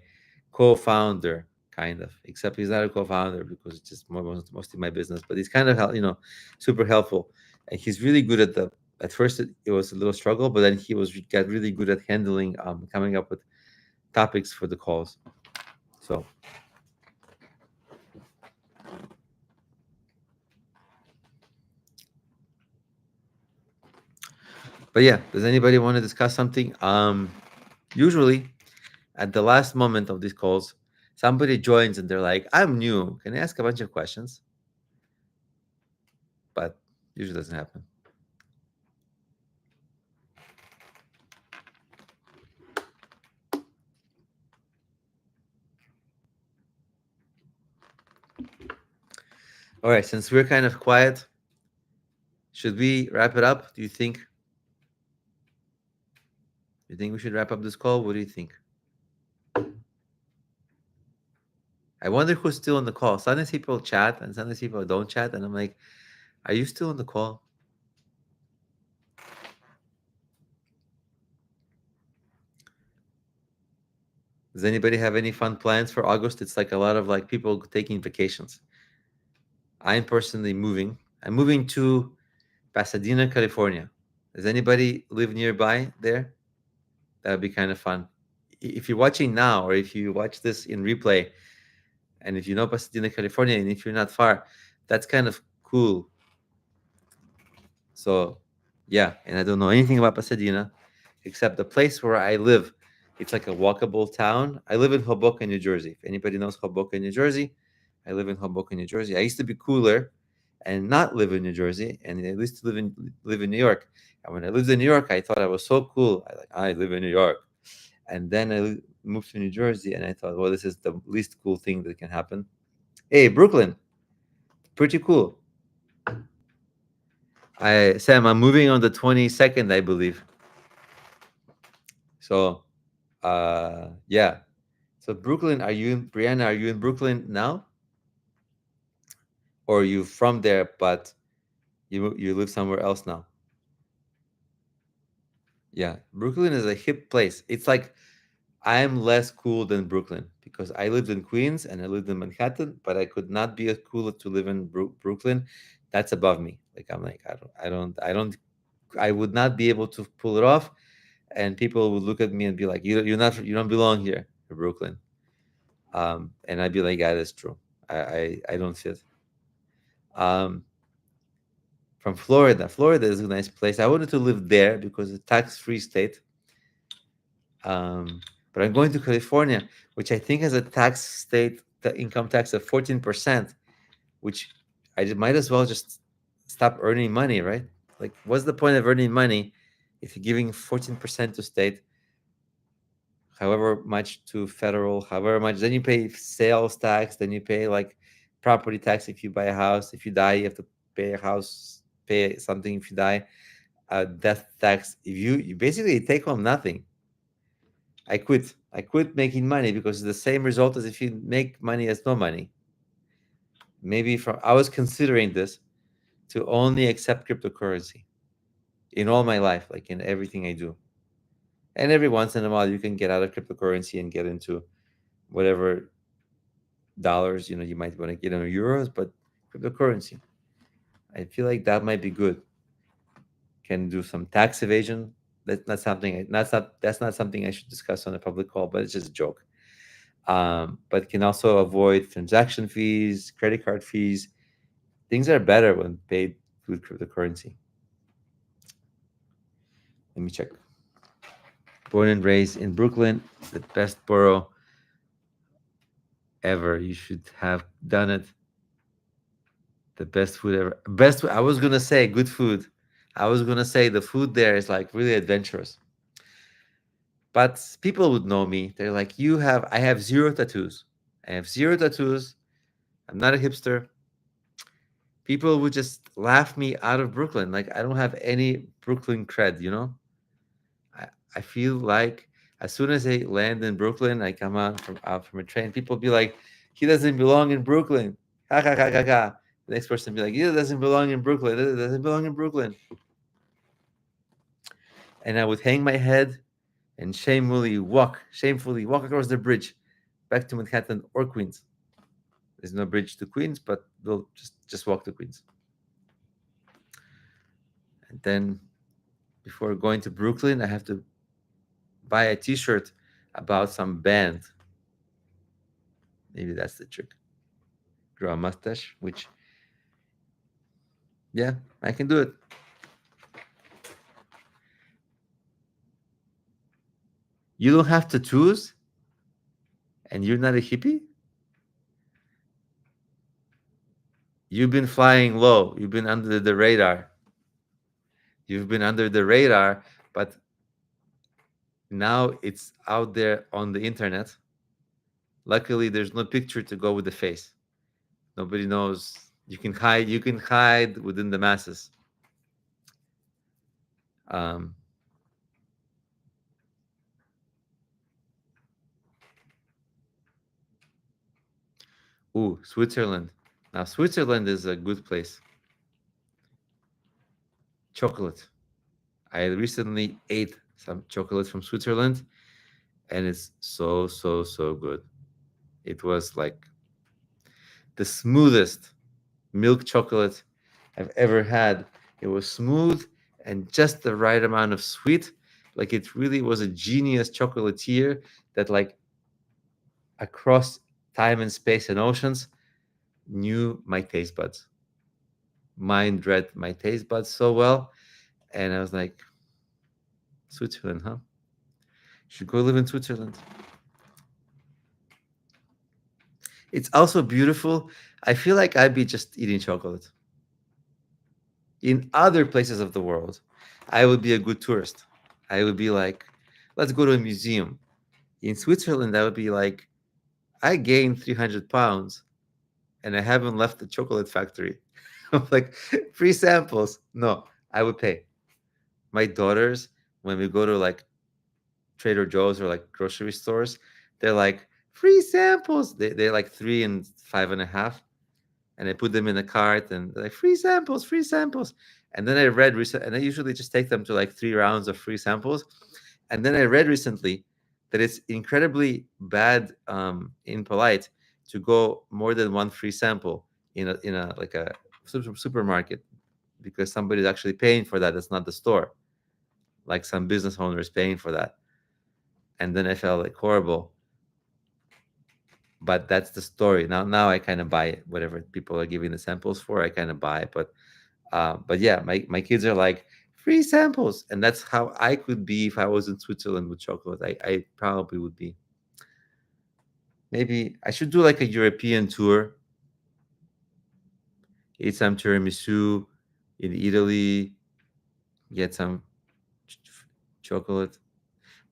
co-founder, kind of. Except he's not a co-founder because it's just mostly my business. But he's kind of super helpful, and he's really good at the. At first, it was a little struggle, but then got really good at handling, coming up with topics for the calls. So, but yeah, does anybody want to discuss something? Usually at the last moment of these calls, somebody joins and they're like, "I'm new. Can I ask a bunch of questions?" But usually doesn't happen. All right, since we're kind of quiet, should we wrap it up? Do you think? You think we should wrap up this call? What do you think? I wonder who's still on the call. Sometimes people chat and sometimes people don't chat, and I'm like, are you still on the call? Does anybody have any fun plans for August? It's like a lot of like people taking vacations. I'm personally moving. I'm moving to Pasadena, California. Does anybody live nearby there? That would be kind of fun. If you're watching now, or if you watch this in replay, and if you know Pasadena, California, and if you're not far, that's kind of cool. So, yeah, and I don't know anything about Pasadena except the place where I live. It's like a walkable town. I live in Hoboken, New Jersey. If anybody knows Hoboken, New Jersey, I live in Hoboken, New Jersey. I used to be cooler and not live in New Jersey, and I used to live in New York. And when I lived in New York, I thought I was so cool. I live in New York. And then I moved to New Jersey, and I thought, well, this is the least cool thing that can happen. Hey, Brooklyn, pretty cool. Sam, I'm moving on the 22nd, I believe. So, yeah. So Brooklyn, Brianna? Are you in Brooklyn now, or are you from there but you live somewhere else now? Yeah, Brooklyn is a hip place. It's like I'm less cool than Brooklyn because I lived in Queens and I lived in Manhattan, but I could not be as cool to live in Brooklyn. That's above me. Like I'm like I would not be able to pull it off, and people would look at me and be like, you don't belong here in Brooklyn." And I'd be like, "Yeah, that's true. I don't fit." Um, from Florida. Florida is a nice place. I wanted to live there because it's a tax-free state. Um, but I'm going to California, which I think has a the income tax of 14%, which might as well just stop earning money, right? Like, what's the point of earning money if you're giving 14% to state, however much to federal, however much, then you pay sales tax, then you pay like property tax if you buy a house. If you die, you have to pay something if you die. Death tax. If you basically take home nothing. I quit. I quit making money because it's the same result as if you make money as no money. Maybe I was considering this to only accept cryptocurrency in all my life, like in everything I do. And every once in a while, you can get out of cryptocurrency and get into whatever dollars you might want to get into euros, but cryptocurrency. I feel like that might be good. Can do some tax evasion. That's not something I should discuss on a public call, but it's just a joke. But can also avoid transaction fees, credit card fees. Things are better when paid with cryptocurrency. Let me check. Born and raised in Brooklyn, the best borough ever. You should have done it. The best food ever. I was gonna say good food. I was gonna say the food there is like really adventurous. But people would know me. They're like, I have zero tattoos. I have zero tattoos. I'm not a hipster. People would just laugh me out of Brooklyn. Like I don't have any Brooklyn cred. I, I feel like as soon as I land in Brooklyn, I come out from a train, people be like, he doesn't belong in Brooklyn. Ha ha ha ha ha. The next person be like, he doesn't belong in Brooklyn. He doesn't belong in Brooklyn. And I would hang my head and shamefully walk across the bridge back to Manhattan or Queens. There's no bridge to Queens, but we'll just walk to Queens. And then before going to Brooklyn, I have to buy a T-shirt about some band. Maybe that's the trick. Grow a mustache, which, yeah, I can do it. You don't have tattoos, and you're not a hippie. You've been flying low. You've been under the radar. You've been under the radar, but now it's out there on the internet. Luckily, there's no picture to go with the face. Nobody knows. You can hide. You can hide within the masses. Um, Switzerland. Now, Switzerland is a good place. Chocolate. I recently ate some chocolate from Switzerland, and it's so, so, so good. It was like the smoothest milk chocolate I've ever had. It was smooth and just the right amount of sweet. Like it really was a genius chocolatier that, like, across time and space and oceans, knew my taste buds. mind read my taste buds so well. And I was like, Switzerland, huh? Should go live in Switzerland. It's also beautiful. I feel like I'd be just eating chocolate. In other places of the world, I would be a good tourist. I would be like, let's go to a museum. In Switzerland, I would be like, I gained 300 pounds and I haven't left the chocolate factory. I'm like, free samples. No, I would pay. My daughters, when we go to like Trader Joe's or like grocery stores, they're like, free samples. They're like 3 and 5.5. And I put them in a cart and they're like, free samples, free samples. And then I read recently, and I usually just take them to like 3 rounds of free samples. And then I read recently that it's incredibly bad, impolite to go more than one free sample in a like a supermarket, because somebody's actually paying for that. It's not the store. Like some business owner is paying for that. And then I felt like horrible. But that's the story. Now I kind of buy it. Whatever people are giving the samples for, I kind of buy it. But yeah, my kids are like, free samples, and that's how I could be if I was in Switzerland with chocolate. I probably would be. Maybe I should do like a European tour, eat some tiramisu in Italy, get some chocolate.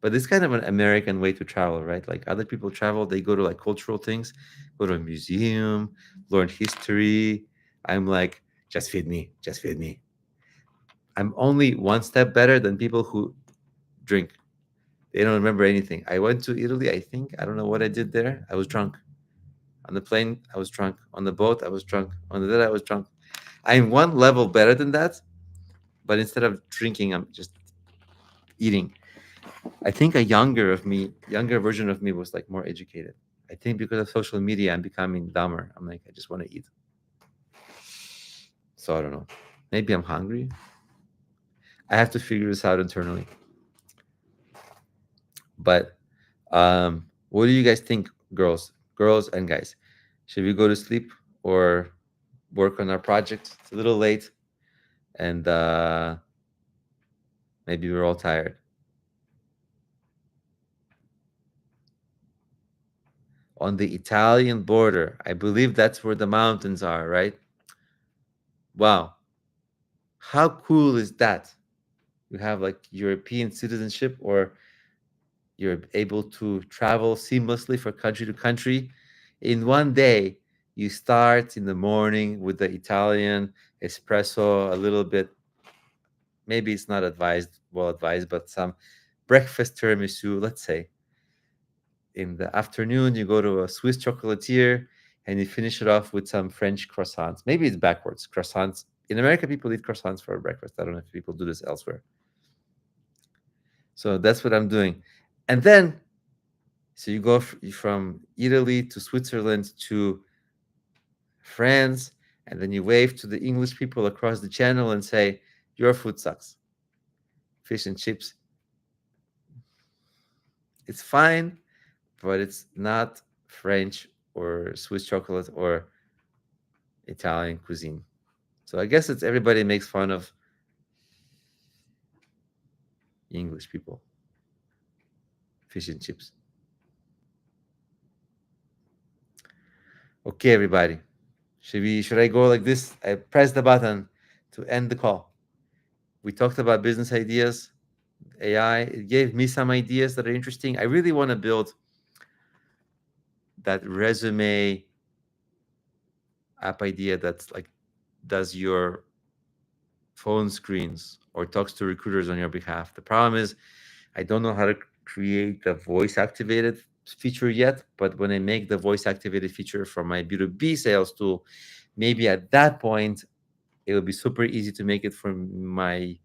But it's kind of an American way to travel, right? Like other people travel, they go to like cultural things, go to a museum, learn history. I'm like, just feed me, just feed me. I'm only one step better than people who drink. They don't remember anything. I went to Italy, I think. I don't know what I did there. I was drunk. On the plane, I was drunk. On the boat, I was drunk. On the bed, I was drunk. I'm one level better than that, but instead of drinking, I'm just eating. I think a younger version of me was like more educated. I think because of social media, I'm becoming dumber. I'm like, I just want to eat. So I don't know. Maybe I'm hungry. I have to figure this out internally. But what do you guys think, girls and guys? Should we go to sleep or work on our project? It's a little late, and maybe we're all tired. On the Italian border, I believe that's where the mountains are, right? Wow, how cool is that? You have like European citizenship, or you're able to travel seamlessly from country to country. In one day, you start in the morning with the Italian espresso, a little bit, maybe it's not well advised, but some breakfast tiramisu, let's say. In the afternoon, you go to a Swiss chocolatier and you finish it off with some French croissants. Maybe it's backwards. Croissants. In America, people eat croissants for breakfast. I don't know if people do this elsewhere. So that's what I'm doing. And then, so you go from Italy to Switzerland to France, and then you wave to the English people across the channel and say, your food sucks. Fish and chips, it's fine, but it's not French or Swiss chocolate or Italian cuisine. So I guess it's everybody makes fun of English people. Fish and chips. Okay, everybody. Should I go like this? I press the button to end the call. We talked about business ideas, AI. It gave me some ideas that are interesting. I really want to build that resume app idea that's like does your phone screens or talks to recruiters on your behalf. The problem is I don't know how to create the voice activated feature yet, but when I make the voice activated feature for my B2B sales tool, maybe at that point it will be super easy to make it for my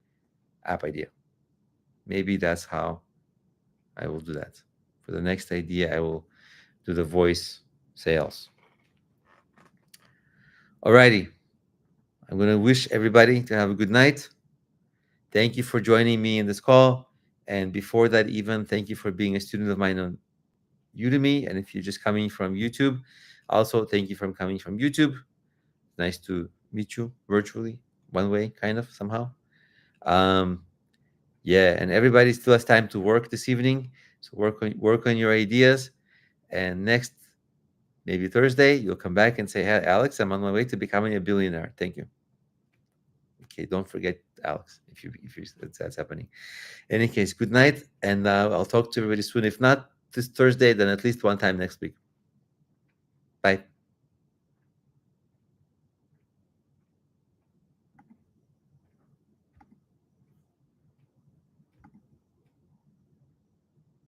app idea. Maybe that's how I will do that. For the next idea, I will do the voice sales. Alrighty. I'm going to wish everybody to have a good night. Thank you for joining me in this call. And before that, even thank you for being a student of mine on Udemy. And if you're just coming from YouTube, also thank you for coming from YouTube. Nice to meet you virtually, one way, kind of somehow. Yeah, and everybody still has time to work this evening. So work on your ideas, and next maybe Thursday you'll come back and say, "Hey, Alex, I'm on my way to becoming a billionaire. Thank you." Okay, don't forget Alex if that's happening. In any case, good night, and I'll talk to everybody soon. If not this Thursday, then at least one time next week. Bye.